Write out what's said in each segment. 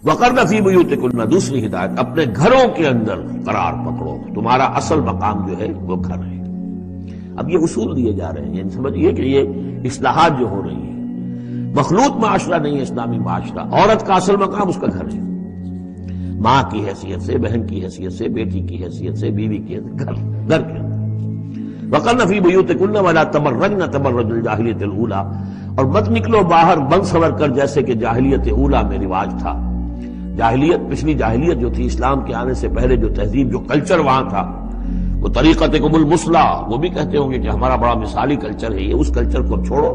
وقرن فی بیوتکن، دوسری ہدایت اپنے گھروں کے اندر قرار پکڑو، تمہارا اصل مقام جو ہے وہ گھر ہے۔ اب یہ اصول دیے جا رہے ہیں، یعنی سمجھیے کہ یہ اصلاحات جو ہو رہی ہیں، مخلوط معاشرہ نہیں ہے اسلامی معاشرہ، عورت کا اصل مقام اس کا گھر ہے، ماں کی حیثیت سے، بہن کی حیثیت سے، بیٹی کی حیثیت سے، بیوی کی حیثیت، گھر کے اندر۔ وقرن فی بیوتکن ولا تبرجن تبرج الجاہلیۃ الاولی، اور مت نکلو باہر بن سور کر جیسے کہ جاہلیت اولا میں رواج تھا۔ جاہلیت، پچھلی جاہلیت جو تھی، اسلام کے آنے سے پہلے جو تہذیب، جو کلچر وہاں تھا، وہ طریقتکم المثلی، وہ بھی کہتے ہوں گے کہ ہمارا بڑا مثالی کلچر ہے یہ، اس کلچر کو چھوڑو۔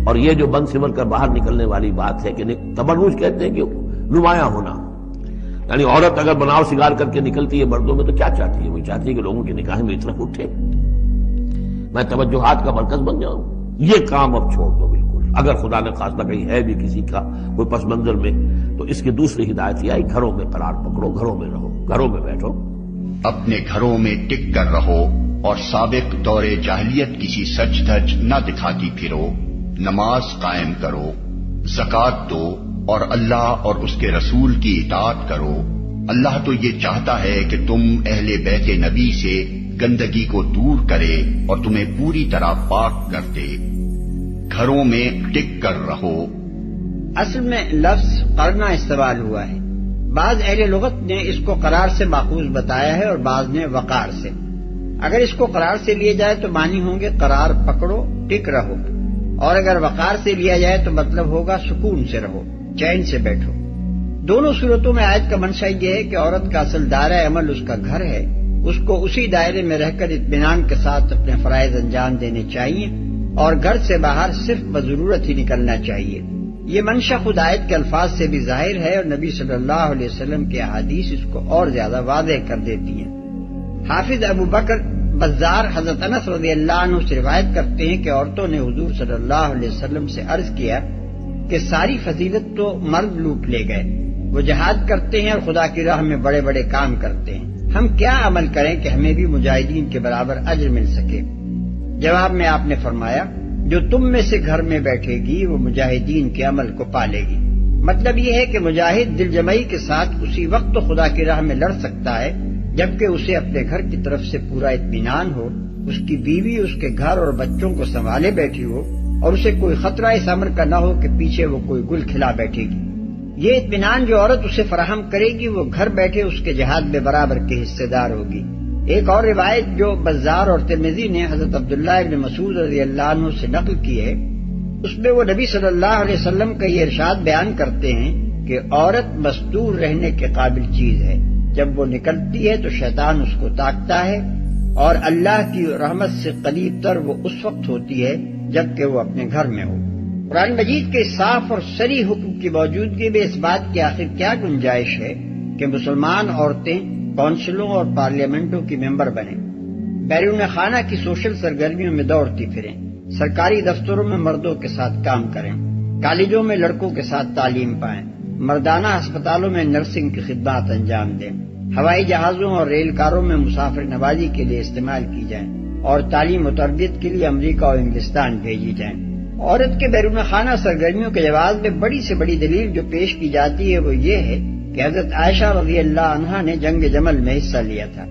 اور یہ جو بن سور کر باہر نکلنے والی بات ہے کہ تبرج کہتے ہیں کہ نمایاں ہونا، یعنی عورت اگر بناؤ سگار کر کے نکلتی ہے مردوں میں تو کیا چاہتی ہے؟ وہ چاہتی ہے کہ لوگوں کی نگاہیں میری طرف اٹھے، میں توجہات کا مرکز بن جاؤں۔ یہ کام اب چھوڑ دو بالکل، اگر خدا نے خواستہ کہیں ہے بھی کسی کا کوئی پس منظر میں، تو اس کی دوسری ہدایت یہ آئی، گھروں میں قرار پکڑو، گھروں میں رہو، گھروں میں بیٹھو، اپنے گھروں میں ٹک کر رہو، اور سابق دور جاہلیت کسی سچ دھج نہ دکھاتی پھرو، نماز قائم کرو، زکوٰۃ دو، اور اللہ اور اس کے رسول کی اطاعت کرو۔ اللہ تو یہ چاہتا ہے کہ تم اہل بیت نبی سے گندگی کو دور کرے اور تمہیں پوری طرح پاک کر دے۔ گھروں میں ٹک کر رہو۔ اصل میں لفظ قرنا استعمال ہوا ہے، بعض اہل لغت نے اس کو قرار سے ماخوذ بتایا ہے اور بعض نے وقار سے۔ اگر اس کو قرار سے لیا جائے تو معنی ہوں گے قرار پکڑو، ٹک رہو، اور اگر وقار سے لیا جائے تو مطلب ہوگا سکون سے رہو، چین سے بیٹھو۔ دونوں صورتوں میں آیت کا منشا یہ ہے کہ عورت کا اصل دائرہ عمل اس کا گھر ہے، اس کو اسی دائرے میں رہ کر اطمینان کے ساتھ اپنے فرائض انجام دینے چاہیے، اور گھر سے باہر صرف بضرورت ہی نکلنا چاہیے۔ یہ منشا خود آیت کے الفاظ سے بھی ظاہر ہے، اور نبی صلی اللہ علیہ وسلم کے احادیث اس کو اور زیادہ واضح کر دیتی ہیں۔ حافظ ابو بکر بزار حضرت انس رضی اللہ عنہ سے روایت کرتے ہیں کہ عورتوں نے حضور صلی اللہ علیہ وسلم سے عرض کیا کہ ساری فضیلت تو مرد لوٹ لے گئے، وہ جہاد کرتے ہیں اور خدا کی راہ میں بڑے بڑے کام کرتے ہیں، ہم کیا عمل کریں کہ ہمیں بھی مجاہدین کے برابر اجر مل سکے؟ جواب میں آپ نے فرمایا، جو تم میں سے گھر میں بیٹھے گی وہ مجاہدین کے عمل کو پالے گی۔ مطلب یہ ہے کہ مجاہد دل جمعی کے ساتھ اسی وقت تو خدا کی راہ میں لڑ سکتا ہے جبکہ اسے اپنے گھر کی طرف سے پورا اطمینان ہو، اس کی بیوی اس کے گھر اور بچوں کو سنبھالے بیٹھی ہو، اور اسے کوئی خطرہ اس امر کا نہ ہو کہ پیچھے وہ کوئی گل کھلا بیٹھے گی۔ یہ اطمینان جو عورت اسے فراہم کرے گی وہ گھر بیٹھے اس کے جہاد میں برابر کے حصے دار ہوگی۔ ایک اور روایت جو بزار اور ترمذی نے حضرت عبداللہ ابن مسعود رضی اللہ عنہ سے نقل کی ہے، اس میں وہ نبی صلی اللہ علیہ وسلم کا یہ ارشاد بیان کرتے ہیں کہ عورت مستور رہنے کے قابل چیز ہے، جب وہ نکلتی ہے تو شیطان اس کو تاکتا ہے، اور اللہ کی رحمت سے قریب تر وہ اس وقت ہوتی ہے جبکہ وہ اپنے گھر میں ہو۔ قرآن مجید کے صاف اور صریح حکم کی موجودگی میں اس بات کی آخر کیا گنجائش ہے کہ مسلمان عورتیں کونسلوں اور پارلیمنٹوں کی ممبر بنیں، بیرون خانہ کی سوشل سرگرمیوں میں دوڑتی پھریں، سرکاری دفتروں میں مردوں کے ساتھ کام کریں، کالجوں میں لڑکوں کے ساتھ تعلیم پائیں، مردانہ ہسپتالوں میں نرسنگ کی خدمات انجام دیں، ہوائی جہازوں اور ریل کاروں میں مسافر نوازی کے لیے استعمال کی جائیں، اور تعلیم و تربیت کے لیے امریکہ اور انگلستان بھیجی جائیں۔ عورت کے بیرون خانہ سرگرمیوں کے جواز میں بڑی سے بڑی دلیل جو پیش کی جاتی ہے وہ یہ ہے کہ حضرت عائشہ رضی اللہ عنہا نے جنگ جمل میں حصہ لیا تھا،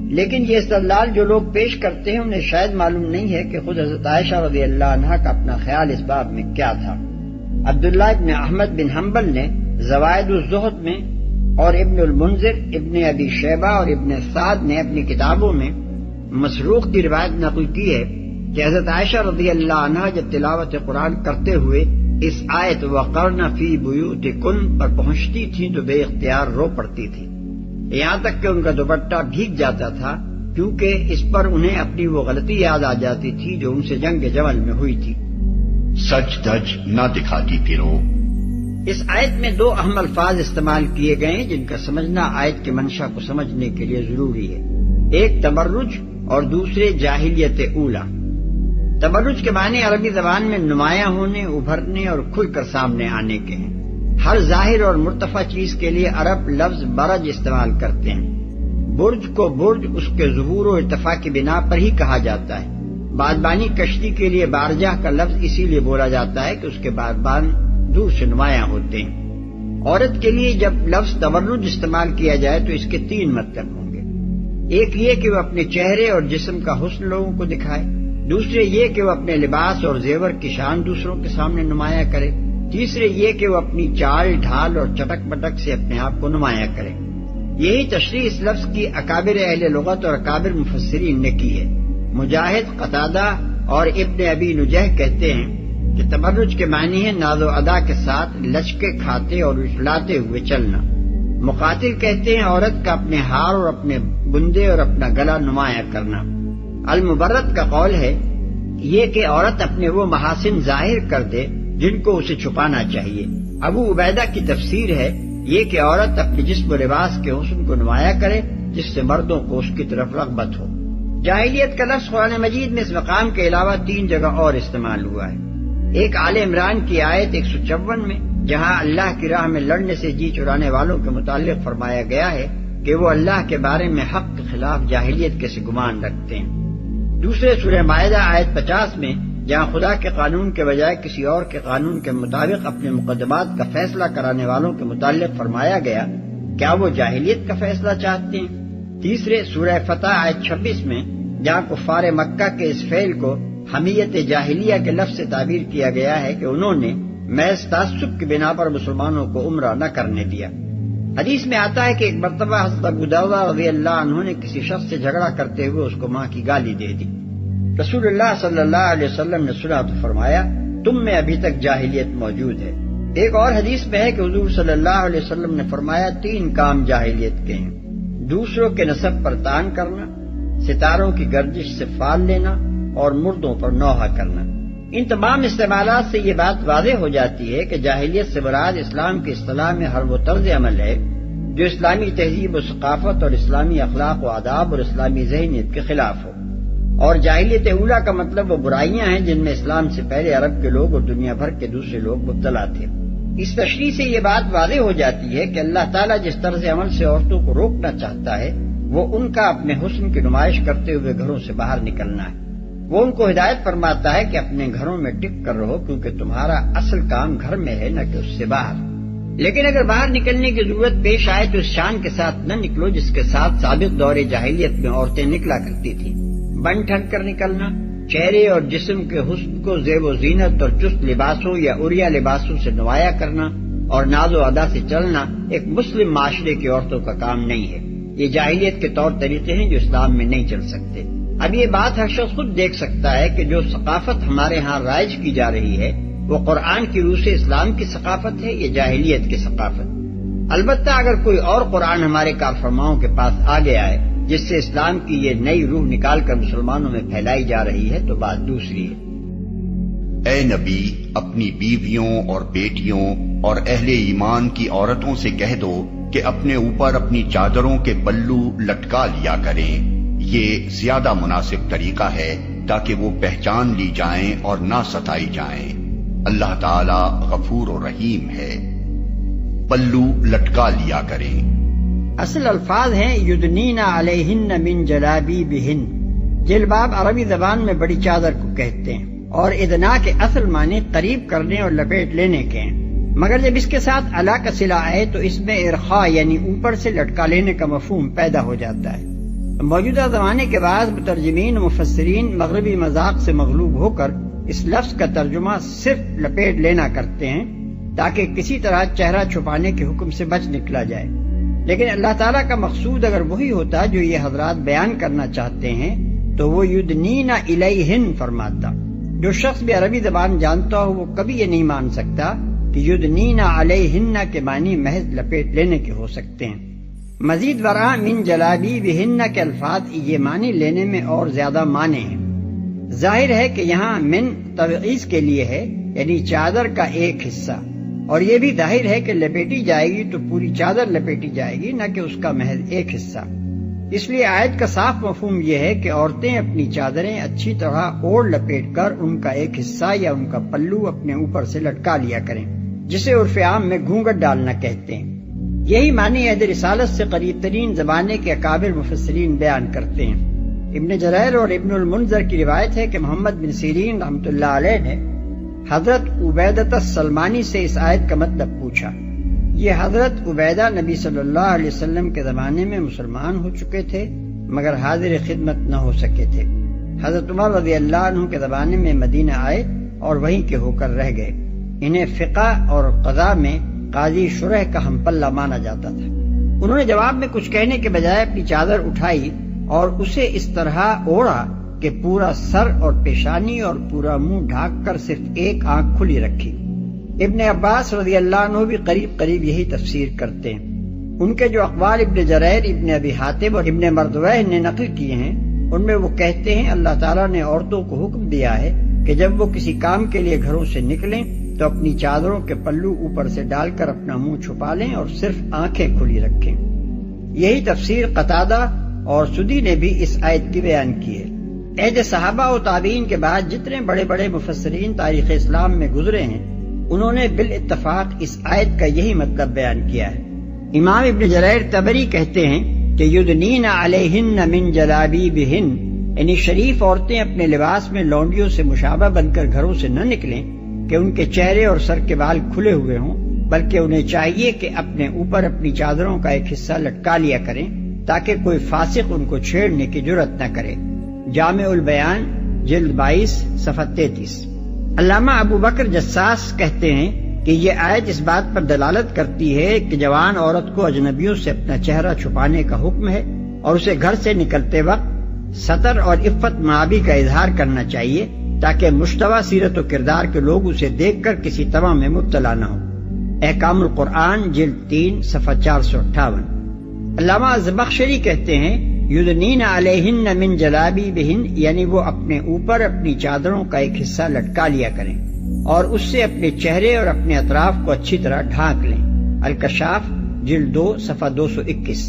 لیکن یہ استدلال جو لوگ پیش کرتے ہیں انہیں شاید معلوم نہیں ہے کہ خود حضرت عائشہ رضی اللہ عنہا کا اپنا خیال اس باب میں کیا تھا۔ عبداللہ ابن احمد بن حنبل نے زوائد الزہد میں، اور ابن المنذر، ابن ابی شیبہ اور ابن سعد نے اپنی کتابوں میں مسروق کی روایت نقل کی ہے کہ حضرت عائشہ رضی اللہ عنہا جب تلاوت قرآن کرتے ہوئے اس آیت وقرن فی بیوتکن پر پہنچتی تھی تو بے اختیار رو پڑتی تھی، یہاں تک کہ ان کا دوپٹہ بھیگ جاتا تھا، کیونکہ اس پر انہیں اپنی وہ غلطی یاد آ جاتی تھی جو ان سے جنگ جمل میں ہوئی تھی۔ سچ دھج نہ دکھاتی پھرو۔ اس آیت میں دو اہم الفاظ استعمال کیے گئے ہیں جن کا سمجھنا آیت کے منشا کو سمجھنے کے لیے ضروری ہے، ایک تبرج اور دوسرے جاہلیت اولا۔ تبرج کے معنی عربی زبان میں نمایاں ہونے، ابھرنے اور کھل کر سامنے آنے کے ہیں۔ ہر ظاہر اور مرتفع چیز کے لیے عرب لفظ برج استعمال کرتے ہیں۔ برج کو برج اس کے ظہور و ارتفاع کی بنا پر ہی کہا جاتا ہے۔ بادبانی کشتی کے لیے بارجہ کا لفظ اسی لیے بولا جاتا ہے کہ اس کے بادبان دور سے نمایاں ہوتے ہیں۔ عورت کے لیے جب لفظ تبرج استعمال کیا جائے تو اس کے 3 مطلب ہوں گے۔ ایک یہ کہ وہ اپنے چہرے اور جسم کا حسن لوگوں کو دکھائے، دوسرے یہ کہ وہ اپنے لباس اور زیور کی شان دوسروں کے سامنے نمایاں کرے، تیسرے یہ کہ وہ اپنی چال ڈھال اور چٹک بٹک سے اپنے آپ کو نمایاں کرے۔ یہی تشریح اس لفظ کی اکابر اہل لغت اور اکابر مفسرین نے کی ہے۔ مجاہد، قتادہ اور ابن ابی نجیح کہتے ہیں کہ تبرج کے معنی ہے ناز و ادا کے ساتھ لچکے کھاتے اور اچھلاتے ہوئے چلنا۔ مقاتل کہتے ہیں عورت کا اپنے ہار اور اپنے بندے اور اپنا گلا نمایاں کرنا۔ المبرد کا قول ہے یہ کہ عورت اپنے وہ محاسن ظاہر کر دے جن کو اسے چھپانا چاہیے۔ ابو عبیدہ کی تفسیر ہے یہ کہ عورت اپنے جسم و لباس کے حسن کو نمایاں کرے جس سے مردوں کو اس کی طرف رغبت ہو۔ جاہلیت کا لفظ قرآن مجید میں اس مقام کے علاوہ 3 جگہ اور استعمال ہوا ہے۔ ایک آل عمران کی آیت 154 میں، جہاں اللہ کی راہ میں لڑنے سے جی چرانے والوں کے متعلق فرمایا گیا ہے کہ وہ اللہ کے بارے میں حق کے خلاف جاہلیت کے سے گمان رکھتے ہیں۔ دوسرے سورہ مائدہ آیت 50 میں، جہاں خدا کے قانون کے بجائے کسی اور کے قانون کے مطابق اپنے مقدمات کا فیصلہ کرانے والوں کے متعلق فرمایا گیا کیا وہ جاہلیت کا فیصلہ چاہتے ہیں۔ تیسرے سورہ فتح آیت 26 میں، جہاں کفار مکہ کے اس فعل کو حمیت جاہلیہ کے لفظ سے تعبیر کیا گیا ہے کہ انہوں نے محض تعصب کی بنا پر مسلمانوں کو عمرہ نہ کرنے دیا۔ حدیث میں آتا ہے کہ ایک مرتبہ حضرت ابو درداء رضی اللہ عنہ نے کسی شخص سے جھگڑا کرتے ہوئے اس کو ماں کی گالی دے دی۔ رسول اللہ صلی اللہ علیہ وسلم نے سنا تو فرمایا تم میں ابھی تک جاہلیت موجود ہے۔ ایک اور حدیث میں ہے کہ حضور صلی اللہ علیہ وسلم نے فرمایا 3 کام جاہلیت کے ہیں: دوسروں کے نسب پر طعن کرنا، ستاروں کی گردش سے فال لینا اور مردوں پر نوحہ کرنا۔ ان تمام استعمالات سے یہ بات واضح ہو جاتی ہے کہ جاہلیت سے مراد اسلام کی اصطلاح میں ہر وہ طرز عمل ہے جو اسلامی تہذیب و ثقافت اور اسلامی اخلاق و آداب اور اسلامی ذہنیت کے خلاف ہو، اور جاہلیت اولیٰ کا مطلب وہ برائیاں ہیں جن میں اسلام سے پہلے عرب کے لوگ اور دنیا بھر کے دوسرے لوگ مبتلا تھے۔ اس تشریح سے یہ بات واضح ہو جاتی ہے کہ اللہ تعالیٰ جس طرز عمل سے عورتوں کو روکنا چاہتا ہے وہ ان کا اپنے حسن کی نمائش کرتے ہوئے گھروں سے باہر نکلنا ہے۔ وہ ان کو ہدایت فرماتا ہے کہ اپنے گھروں میں ٹک کر رہو کیونکہ تمہارا اصل کام گھر میں ہے نہ کہ اس سے باہر۔ لیکن اگر باہر نکلنے کی ضرورت پیش آئے تو اس شان کے ساتھ نہ نکلو جس کے ساتھ سابق دور جاہلیت میں عورتیں نکلا کرتی تھیں۔ بن ٹھن کر نکلنا، چہرے اور جسم کے حسن کو زیب و زینت اور چست لباسوں یا عریہ لباسوں سے نمایاں کرنا اور ناز و ادا سے چلنا ایک مسلم معاشرے کی عورتوں کا کام نہیں ہے۔ یہ جاہلیت کے طور طریقے ہیں جو اسلام میں نہیں چل سکتے۔ اب یہ بات ہر شخص خود دیکھ سکتا ہے کہ جو ثقافت ہمارے ہاں رائج کی جا رہی ہے وہ قرآن کی روح سے اسلام کی ثقافت ہے یا جاہلیت کی ثقافت۔ البتہ اگر کوئی اور قرآن ہمارے کارفرماؤں کے پاس آ گیا ہے جس سے اسلام کی یہ نئی روح نکال کر مسلمانوں میں پھیلائی جا رہی ہے تو بات دوسری ہے۔ اے نبی، اپنی بیویوں اور بیٹیوں اور اہل ایمان کی عورتوں سے کہہ دو کہ اپنے اوپر اپنی چادروں کے پلو لٹکا لیا کریں، یہ زیادہ مناسب طریقہ ہے تاکہ وہ پہچان لی جائیں اور نہ ستائی جائیں۔ اللہ تعالی غفور و رحیم ہے۔ پلو لٹکا لیا کریں۔ اصل الفاظ ہیں یدنین علیہن من جلابیبہن۔ جلباب عربی زبان میں بڑی چادر کو کہتے ہیں، اور ادنا کے اصل معنی قریب کرنے اور لپیٹ لینے کے ہیں، مگر جب اس کے ساتھ علا کا صلہ آئے تو اس میں ارخاء یعنی اوپر سے لٹکا لینے کا مفہوم پیدا ہو جاتا ہے۔ موجودہ زمانے کے بعض مترجمین و مفسرین مغربی مذاق سے مغلوب ہو کر اس لفظ کا ترجمہ صرف لپیٹ لینا کرتے ہیں تاکہ کسی طرح چہرہ چھپانے کے حکم سے بچ نکلا جائے، لیکن اللہ تعالیٰ کا مقصود اگر وہی ہوتا جو یہ حضرات بیان کرنا چاہتے ہیں تو وہ یدنین الیہن فرماتا۔ جو شخص بھی عربی زبان جانتا ہو وہ کبھی یہ نہیں مان سکتا کہ یدنین علیہن کے معنی محض لپیٹ لینے کے ہو سکتے ہیں۔ مزید برآں من جلابیبہن کے الفاظ یہ معنی لینے میں اور زیادہ معنی ہیں۔ ظاہر ہے کہ یہاں من تبعیض کے لیے ہے، یعنی چادر کا ایک حصہ، اور یہ بھی ظاہر ہے کہ لپیٹی جائے گی تو پوری چادر لپیٹی جائے گی نہ کہ اس کا محض ایک حصہ۔ اس لیے آیت کا صاف مفہوم یہ ہے کہ عورتیں اپنی چادریں اچھی طرح اوڑھ لپیٹ کر ان کا ایک حصہ یا ان کا پلو اپنے اوپر سے لٹکا لیا کریں، جسے عرف عام میں گھونگھٹ ڈالنا کہتے ہیں۔ یہی معنی عہد رسالت سے قریب ترین زمانے کے اکابر مفسرین بیان کرتے ہیں۔ ابن جریر اور ابن المنذر کی روایت ہے کہ محمد بن سیرین رحمۃ اللہ علیہ نے حضرت عبیدۃ السلمانی سے اس آیت کا مطلب پوچھا۔ یہ حضرت عبیدہ نبی صلی اللہ علیہ وسلم کے زمانے میں مسلمان ہو چکے تھے مگر حاضر خدمت نہ ہو سکے تھے۔ حضرت عمر رضی اللہ عنہ کے زمانے میں مدینہ آئے اور وہیں کے ہو کر رہ گئے۔ انہیں فقہ اور قضاء میں قاضی شرح کا ہم پلہ مانا جاتا تھا۔ انہوں نے جواب میں کچھ کہنے کے بجائے اپنی چادر اٹھائی اور اسے اس طرح اوڑھا کہ پورا سر اور پیشانی اور پورا منہ ڈھانک کر صرف ایک آنکھ کھلی رکھی۔ ابن عباس رضی اللہ عنہ بھی قریب قریب یہی تفسیر کرتے ہیں۔ ان کے جو اقوال ابن جریر، ابن ابی حاتم اور ابن مردویہ نے نقل کیے ہیں ان میں وہ کہتے ہیں اللہ تعالیٰ نے عورتوں کو حکم دیا ہے کہ جب وہ کسی کام کے لیے گھروں سے نکلیں تو اپنی چادروں کے پلو اوپر سے ڈال کر اپنا منہ چھپا لیں اور صرف آنکھیں کھلی رکھیں۔ یہی تفسیر قتادہ اور سدی نے بھی اس آیت کی بیان کی ہے۔ عہد صحابہ و تابعین کے بعد جتنے بڑے بڑے مفسرین تاریخ اسلام میں گزرے ہیں انہوں نے بالاتفاق اس آیت کا یہی مطلب بیان کیا ہے۔ امام ابن جریر طبری کہتے ہیں کہ یدنین علیہن من جلابیبہن، یعنی شریف عورتیں اپنے لباس میں لونڈیوں سے مشابہ بن کر گھروں سے نہ نکلیں کہ ان کے چہرے اور سر کے بال کھلے ہوئے ہوں، بلکہ انہیں چاہیے کہ اپنے اوپر اپنی چادروں کا ایک حصہ لٹکا لیا کریں تاکہ کوئی فاسق ان کو چھیڑنے کی جرأت نہ کرے۔ جامع البیان جلد 22 صفحہ 33۔ علامہ ابو بکر جساس کہتے ہیں کہ یہ آیت اس بات پر دلالت کرتی ہے کہ جوان عورت کو اجنبیوں سے اپنا چہرہ چھپانے کا حکم ہے اور اسے گھر سے نکلتے وقت ستر اور عفت معابی کا اظہار کرنا چاہیے تاکہ مشتبہ سیرت و کردار کے لوگ اسے دیکھ کر کسی طمع میں مبتلا نہ ہو۔ احکام القرآن جلد 3 صفحہ 458۔ علامہ زمخشری کہتے ہیں یدنین علیہن من جلابیبہن، یعنی وہ اپنے اوپر اپنی چادروں کا ایک حصہ لٹکا لیا کریں اور اس سے اپنے چہرے اور اپنے اطراف کو اچھی طرح ڈھانک لیں۔ الکشاف جلد 2 صفحہ 221۔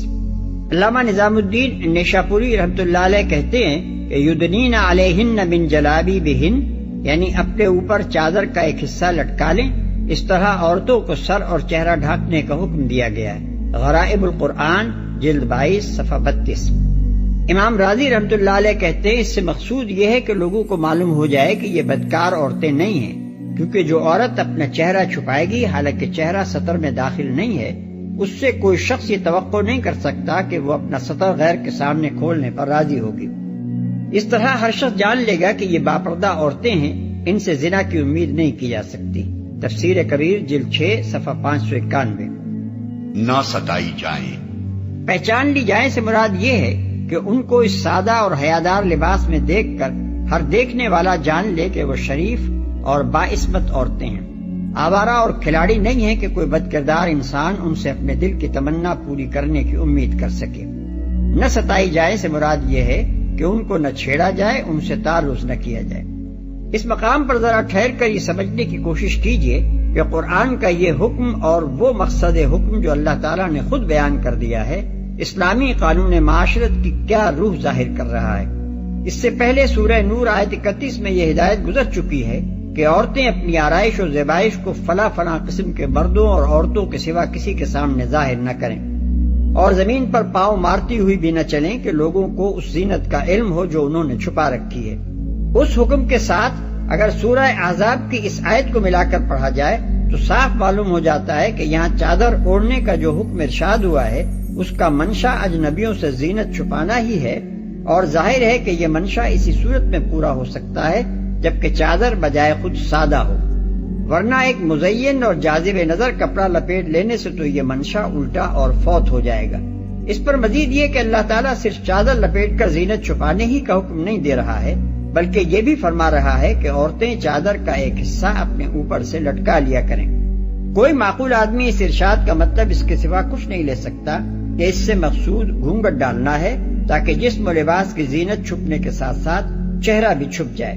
علامہ نظام الدین نیشاپوری رحمۃ اللہ علیہ کہتے ہیں کہ یدنین علیہن من جلابیبہن، یعنی اپنے اوپر چادر کا ایک حصہ لٹکا لیں۔ اس طرح عورتوں کو سر اور چہرہ ڈھانکنے کا حکم دیا گیا ہے۔ غرائب القرآن جلد 22 صفحہ 32۔ امام راضی رحمۃ اللہ علیہ کہتے ہیں اس سے مقصود یہ ہے کہ لوگوں کو معلوم ہو جائے کہ یہ بدکار عورتیں نہیں ہیں، کیونکہ جو عورت اپنا چہرہ چھپائے گی حالانکہ چہرہ سطر میں داخل نہیں ہے، اس سے کوئی شخص یہ توقع نہیں کر سکتا کہ وہ اپنا سطر غیر کے سامنے کھولنے پر راضی ہوگی۔ اس طرح ہر شخص جان لے گا کہ یہ باپردہ عورتیں ہیں، ان سے زنا کی امید نہیں کی جا سکتی۔ تفسیر کبیر جلد 6 صفحہ 591۔ نہ ستائی جائیں۔ پہچان لی جائیں سے مراد یہ ہے کہ ان کو اس سادہ اور حیادار لباس میں دیکھ کر ہر دیکھنے والا جان لے کہ وہ شریف اور باعصمت عورتیں ہیں، آوارہ اور کھلاڑی نہیں ہیں کہ کوئی بد کردار انسان ان سے اپنے دل کی تمنا پوری کرنے کی امید کر سکے۔ نہ ستائی جائے سے مراد یہ ہے کہ ان کو نہ چھیڑا جائے، ان سے تعرض نہ کیا جائے۔ اس مقام پر ذرا ٹھہر کر یہ سمجھنے کی کوشش کیجئے کہ قرآن کا یہ حکم اور وہ مقصد حکم جو اللہ تعالیٰ نے خود بیان کر دیا ہے اسلامی قانون معاشرت کی کیا روح ظاہر کر رہا ہے۔ اس سے پہلے سورہ نور آیت 31 میں یہ ہدایت گزر چکی ہے کہ عورتیں اپنی آرائش و زیبائش کو فلاں فلاں قسم کے مردوں اور عورتوں کے سوا کسی کے سامنے ظاہر نہ کریں اور زمین پر پاؤں مارتی ہوئی بھی نہ چلیں کہ لوگوں کو اس زینت کا علم ہو جو انہوں نے چھپا رکھی ہے۔ اس حکم کے ساتھ اگر سورہ احزاب کی اس آیت کو ملا کر پڑھا جائے تو صاف معلوم ہو جاتا ہے کہ یہاں چادر اوڑھنے کا جو حکم ارشاد ہوا ہے اس کا منشا اجنبیوں سے زینت چھپانا ہی ہے، اور ظاہر ہے کہ یہ منشا اسی صورت میں پورا ہو سکتا ہے جبکہ چادر بجائے خود سادہ ہو، ورنہ ایک مزین اور جاذب نظر کپڑا لپیٹ لینے سے تو یہ منشا الٹا اور فوت ہو جائے گا۔ اس پر مزید یہ کہ اللہ تعالیٰ صرف چادر لپیٹ کر زینت چھپانے ہی کا حکم نہیں دے رہا ہے بلکہ یہ بھی فرما رہا ہے کہ عورتیں چادر کا ایک حصہ اپنے اوپر سے لٹکا لیا کریں۔ کوئی معقول آدمی اس ارشاد کا مطلب اس کے سوا کچھ نہیں لے سکتا کہ اس سے مقصود گھونگھٹ ڈالنا ہے تاکہ جسم و لباس کی زینت چھپنے کے ساتھ ساتھ چہرہ بھی چھپ جائے۔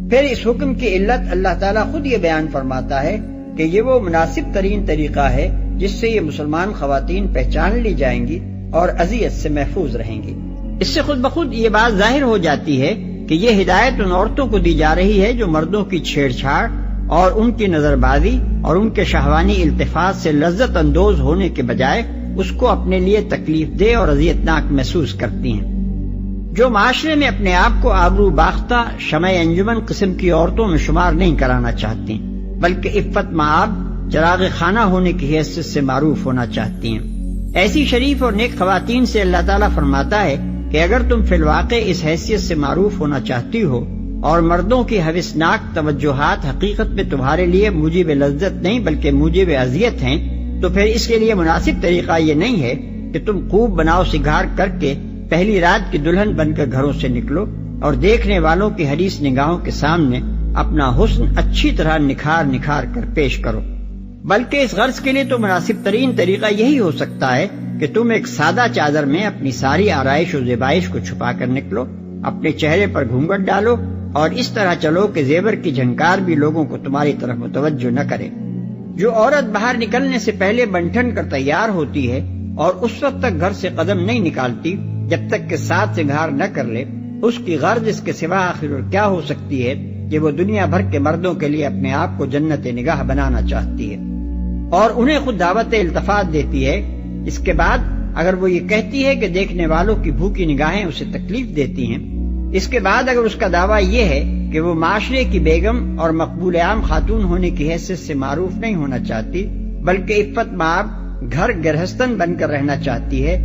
پھر اس حکم کی علت اللہ تعالیٰ خود یہ بیان فرماتا ہے کہ یہ وہ مناسب ترین طریقہ ہے جس سے یہ مسلمان خواتین پہچان لی جائیں گی اور اذیت سے محفوظ رہیں گی۔ اس سے خود بخود یہ بات ظاہر ہو جاتی ہے کہ یہ ہدایت ان عورتوں کو دی جا رہی ہے جو مردوں کی چھیڑ چھاڑ اور ان کی نظر بازی اور ان کے شہوانی التفات سے لذت اندوز ہونے کے بجائے اس کو اپنے لیے تکلیف دہ اور اذیتناک محسوس کرتی ہیں، جو معاشرے میں اپنے آپ کو آبرو باختہ شمع انجمن قسم کی عورتوں میں شمار نہیں کرانا چاہتی بلکہ عفت معاب چراغ خانہ ہونے کی حیثیت سے معروف ہونا چاہتی ہیں۔ ایسی شریف اور نیک خواتین سے اللہ تعالیٰ فرماتا ہے کہ اگر تم فی الواقع اس حیثیت سے معروف ہونا چاہتی ہو اور مردوں کی حوثناک توجہات حقیقت میں تمہارے لیے موجب لذت نہیں بلکہ موجب اذیت ہیں، تو پھر اس کے لیے مناسب طریقہ یہ نہیں ہے کہ تم خوب بناؤ سگھار کر کے پہلی رات کی دلہن بن کر گھروں سے نکلو اور دیکھنے والوں کی حریص نگاہوں کے سامنے اپنا حسن اچھی طرح نکھار نکھار کر پیش کرو، بلکہ اس غرض کے لیے تو مناسب ترین طریقہ یہی ہو سکتا ہے کہ تم ایک سادہ چادر میں اپنی ساری آرائش و زیبائش کو چھپا کر نکلو، اپنے چہرے پر گھونگھٹ ڈالو اور اس طرح چلو کہ زیور کی جھنکار بھی لوگوں کو تمہاری طرف متوجہ نہ کرے۔ جو عورت باہر نکلنے سے پہلے بنٹھن کر تیار ہوتی ہے اور اس وقت تک گھر سے قدم نہیں نکالتی جب تک کہ ساتھ سنگھار نہ کر لے، اس کی غرض اس کے سوا آخر اور کیا ہو سکتی ہے کہ وہ دنیا بھر کے مردوں کے لیے اپنے آپ کو جنت نگاہ بنانا چاہتی ہے اور انہیں خود دعوت التفات دیتی ہے۔ اس کے بعد اگر وہ یہ کہتی ہے کہ دیکھنے والوں کی بھوکی نگاہیں اسے تکلیف دیتی ہیں، اس کے بعد اگر اس کا دعویٰ یہ ہے کہ وہ معاشرے کی بیگم اور مقبول عام خاتون ہونے کی حیثیت سے معروف نہیں ہونا چاہتی بلکہ عفت مآب گھر گرہستن بن کر رہنا چاہتی ہے،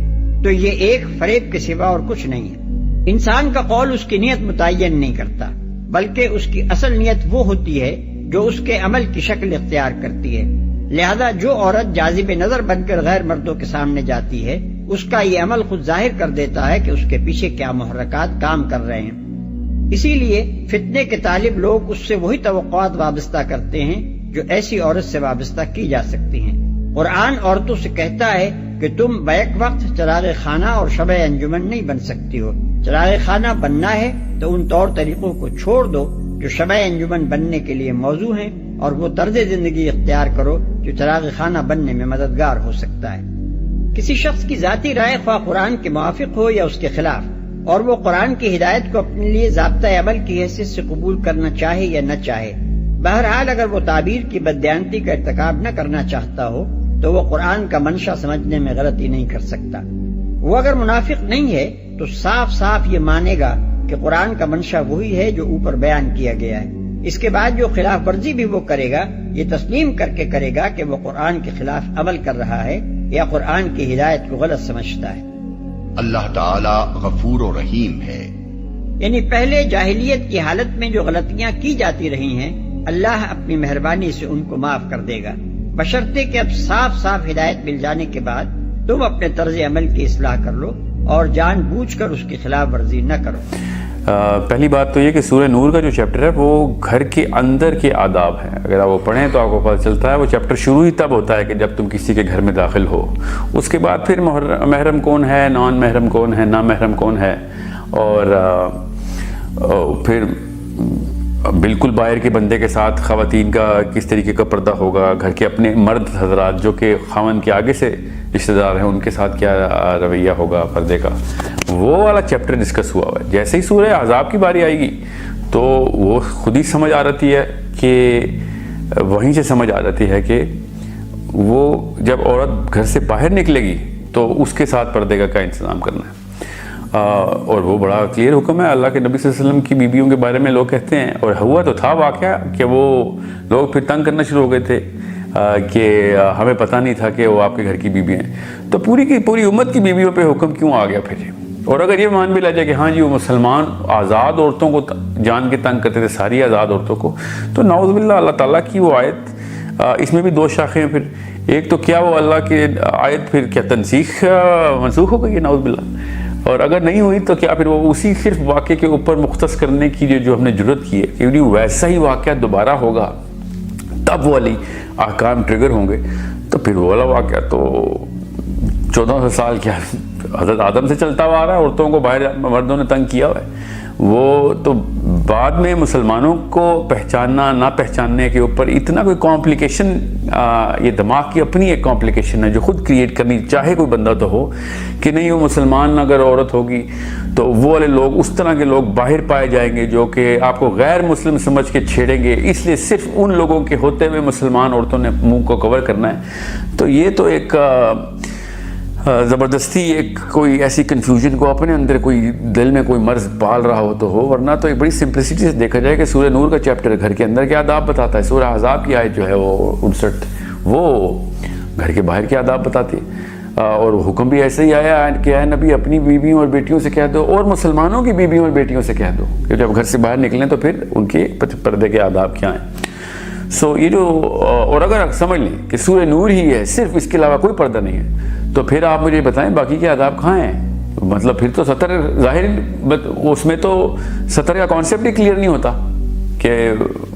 تو یہ ایک فریب کے سوا اور کچھ نہیں ہے۔ انسان کا قول اس کی نیت متعین نہیں کرتا بلکہ اس کی اصل نیت وہ ہوتی ہے جو اس کے عمل کی شکل اختیار کرتی ہے، لہذا جو عورت جاذب نظر بن کر غیر مردوں کے سامنے جاتی ہے اس کا یہ عمل خود ظاہر کر دیتا ہے کہ اس کے پیچھے کیا محرکات کام کر رہے ہیں۔ اسی لیے فتنے کے طالب لوگ اس سے وہی توقعات وابستہ کرتے ہیں جو ایسی عورت سے وابستہ کی جا سکتی ہیں۔ قرآن عورتوں سے کہتا ہے کہ تم بیک وقت چراغ خانہ اور شمع انجمن نہیں بن سکتی ہو۔ چراغ خانہ بننا ہے تو ان طور طریقوں کو چھوڑ دو جو شمع انجمن بننے کے لیے موزوں ہیں اور وہ طرز زندگی اختیار کرو جو چراغ خانہ بننے میں مددگار ہو سکتا ہے۔ کسی شخص کی ذاتی رائے خواہ قرآن کے موافق ہو یا اس کے خلاف، اور وہ قرآن کی ہدایت کو اپنے لیے ضابطۂ عمل کی حیثیت سے قبول کرنا چاہے یا نہ چاہے، بہرحال اگر وہ تعبیر کی بددیانتی کا ارتکاب نہ کرنا چاہتا ہو تو وہ قرآن کا منشا سمجھنے میں غلطی نہیں کر سکتا۔ وہ اگر منافق نہیں ہے تو صاف صاف یہ مانے گا کہ قرآن کا منشا وہی ہے جو اوپر بیان کیا گیا ہے۔ اس کے بعد جو خلاف ورزی بھی وہ کرے گا یہ تسلیم کر کے کرے گا کہ وہ قرآن کے خلاف عمل کر رہا ہے یا قرآن کی ہدایت کو غلط سمجھتا ہے۔ اللہ تعالی غفور و رحیم ہے۔ یعنی پہلے جاہلیت کی حالت میں جو غلطیاں کی جاتی رہی ہیں اللہ اپنی مہربانی سے ان کو معاف کر دے گا، بشرطے کہ اب صاف صاف ہدایت مل جانے کے بعد تم اپنے طرز عمل کی اصلاح کر لو اور جان بوجھ کر اس کی خلاف ورزی نہ کرو۔ پہلی بات تو یہ کہ سورہ نور کا جو چیپٹر ہے وہ گھر کے اندر کے آداب ہیں، اگر آپ وہ پڑھیں تو آپ کو پتہ چلتا ہے وہ چیپٹر شروع ہی تب ہوتا ہے کہ جب تم کسی کے گھر میں داخل ہو، اس کے بعد پھر محرم کون ہے، نان محرم کون ہے، نامحرم کون ہے، اور پھر بالکل باہر کے بندے کے ساتھ خواتین کا کس طریقے کا پردہ ہوگا، گھر کے اپنے مرد حضرات جو کہ خاوند کے آگے سے رشتہ دار ہیں ان کے ساتھ کیا رویہ ہوگا پردے کا، وہ والا چیپٹر ڈسکس ہوا ہے۔ جیسے ہی سورہ احزاب کی باری آئے گی تو وہ خود ہی سمجھ آ رہتی ہے کہ وہیں سے سمجھ آ جاتی ہے کہ وہ جب عورت گھر سے باہر نکلے گی تو اس کے ساتھ پردے کا کیا انتظام کرنا ہے، اور وہ بڑا کلیئر حکم ہے۔ اللہ کے نبی صلی اللہ علیہ وسلم کی بیویوں کے بارے میں لوگ کہتے ہیں، اور ہوا تو تھا واقعہ کہ وہ لوگ پھر تنگ کرنا شروع ہو گئے تھے کہ ہمیں پتہ نہیں تھا کہ وہ آپ کے گھر کی بیوی ہیں، تو پوری کی پوری امت کی بیویوں پہ حکم کیوں آ گیا پھر؟ اور اگر یہ مان بھی لیا جائے کہ ہاں جی وہ مسلمان آزاد عورتوں کو جان کے تنگ کرتے تھے، ساری آزاد عورتوں کو، تو نعوذ باللہ اللہ تعالیٰ کی وہ آیت، اس میں بھی دو شاخیں ہیں پھر، ایک تو کیا وہ اللہ کی آیت پھر کیا تنسیخ منسوخ ہو گئی ہے نعوذ باللہ، اور اگر نہیں ہوئی تو کیا پھر وہ اسی صرف واقعے کے اوپر مختص کرنے کی جو ہم نے ضرورت کی ہے کہ ویسا ہی واقعہ دوبارہ ہوگا تب وہ والی احکام ٹریگر ہوں گے، تو پھر وہ والا واقعہ تو 1400 سال کیا حضرت آدم سے چلتا ہوا آ رہا ہے، عورتوں کو باہر مردوں نے تنگ کیا ہوا ہے، وہ تو بعد میں مسلمانوں کو پہچاننا نہ پہچاننے کے اوپر اتنا کوئی کمپلیکیشن، یہ دماغ کی اپنی ایک کمپلیکیشن ہے جو خود کریٹ کرنی چاہے کوئی بندہ تو ہو کہ نہیں وہ مسلمان اگر عورت ہوگی تو وہ والے لوگ اس طرح کے لوگ باہر پائے جائیں گے جو کہ آپ کو غیر مسلم سمجھ کے چھیڑیں گے، اس لیے صرف ان لوگوں کے ہوتے ہوئے مسلمان عورتوں نے منہ کو کور کرنا ہے۔ تو یہ تو ایک زبردستی ایک کوئی ایسی کنفیوژن کو اپنے اندر کوئی دل میں کوئی مرض پال رہا ہو تو ہو، ورنہ تو ایک بڑی سمپلسٹی سے دیکھا جائے کہ سورہ نور کا چیپٹر گھر کے اندر کے آداب بتاتا ہے، سورہ احزاب کی آیت جو ہے وہ 59 وہ گھر کے باہر کے آداب بتاتی ہے. اور حکم بھی ایسے ہی آیا کہ اے نبی اپنی بیویوں اور بیٹیوں سے کہہ دو اور مسلمانوں کی بیویوں اور بیٹیوں سے کہہ دو کہ جب گھر سے باہر نکلیں تو پھر ان کے پردے کے آداب کیا ہیں. سو یہ جو اور اگر آپ سمجھ لیں کہ سورہ نور ہی ہے, صرف اس کے علاوہ کوئی پردہ نہیں ہے, تو پھر آپ مجھے بتائیں باقی کے آداب کہاں ہیں؟ مطلب پھر تو سطر ظاہر, اس میں تو سطر کا کانسیپٹ ہی کلیئر نہیں ہوتا کہ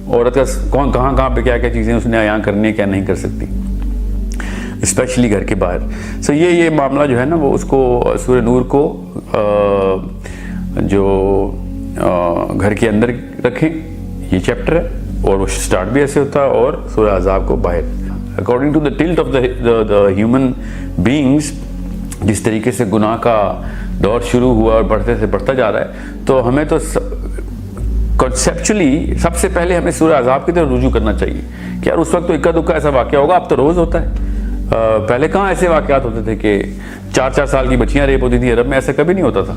عورت کا کہاں پہ کیا چیزیں اس نے عیاں کرنی ہے, کیا نہیں کر سکتی, اسپیشلی گھر کے باہر. سو یہ معاملہ جو ہے نا وہ اس کو سورہ نور کو جو گھر کے اندر رکھیں, یہ چیپٹر ہے, اور وہ سٹارٹ بھی ایسے ہوتا ہے, اور سورہ احزاب کو باہر. According to the tilt of the human beings, جس طریقے سے گناہ کا دور شروع ہوا اور بڑھتے سے بڑھتا جا رہا ہے, تو ہمیں تو کنسیپچولی سب سے پہلے ہمیں سورہ احزاب کی طرف رجوع کرنا چاہیے کہ یار اس وقت تو اکا دکا ایسا واقعہ ہوگا, اب تو روز ہوتا ہے. پہلے کہاں ایسے واقعات ہوتے تھے کہ 4 سال کی بچیاں ریپ ہوتی تھیں, عرب میں ایسا کبھی نہیں ہوتا تھا.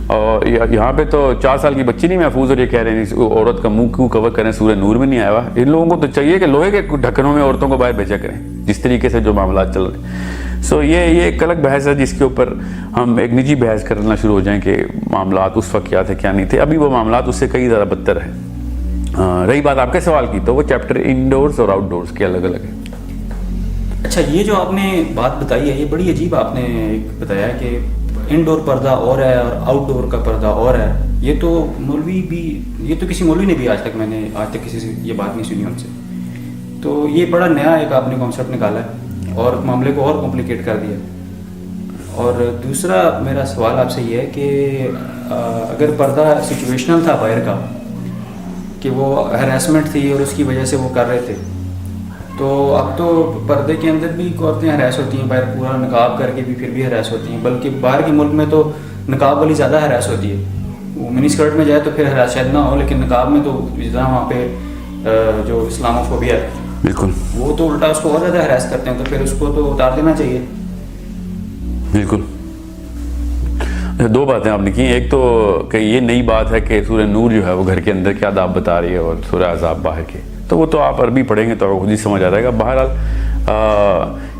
اور یہاں پہ تو 4 سال کی بچی نہیں محفوظ, اور یہ کہہ رہے ہیں عورت کا منہ کیوں کور کریں, سورہ نور میں نہیں آیا ہوا. ان لوگوں کو تو چاہیے کہ لوہے کے ڈھکنوں میں عورتوں کو باہر بھیجا کریں, جس طریقے سے جو معاملات چل رہے ہیں. سو یہ ایک الگ بحث ہے جس کے اوپر ہم ایک نجی بحث کرنا شروع ہو جائیں کہ معاملات اس وقت کیا تھے کیا نہیں تھے. ابھی وہ معاملات اس سے کئی زیادہ بدتر ہیں. رہی بات آپ کے سوال کی, تو وہ چیپٹر انڈورز اور آؤٹ ڈورز کے الگ الگ ہیں. اچھا, یہ جو آپ نے بات بتائی ہے یہ بڑی عجیب آپ نے بتایا کہ انڈور پردہ اور ہے اور آؤٹ ڈور کا پردہ اور ہے. یہ تو کسی مولوی نے بھی آج تک کسی سے یہ بات نہیں سنی ان سے. تو یہ بڑا نیا ایک آپ نے کانسیپٹ نکالا ہے اور معاملے کو اور کمپلیکیٹ کر دیا. اور دوسرا میرا سوال آپ سے یہ ہے کہ اگر پردہ سچویشنل تھا باہر کا, کہ وہ ہراسمنٹ تھی اور اس کی وجہ سے وہ کر رہے تھے, تو اب تو پردے کے اندر بھی عورتیں ہراس ہوتی ہیں, باہر پورا نقاب کر کے بھی پھر بھی ہراس ہوتی ہیں. بلکہ باہر کے ملک میں تو نقاب والی زیادہ ہراس ہوتی ہے. وہ منی اسکرٹ میں جائے تو پھر ہراس شاید نہ ہو, لیکن نقاب میں تو جتنا وہاں پہ جو اسلاموفوبیا ہے بالکل, وہ تو الٹا اس کو اور زیادہ ہراس کرتے ہیں. تو پھر اس کو تو اتار دینا چاہیے. بالکل. 2 باتیں آپ نے کی. ایک تو کہ یہ نئی بات ہے کہ سورہ نور جو ہے وہ گھر کے اندر کے آداب بتا رہی ہے اور سورہ احزاب باہر کے, تو وہ تو آپ عربی پڑھیں گے تو آپ خود ہی سمجھ آ جائے گا. بہرحال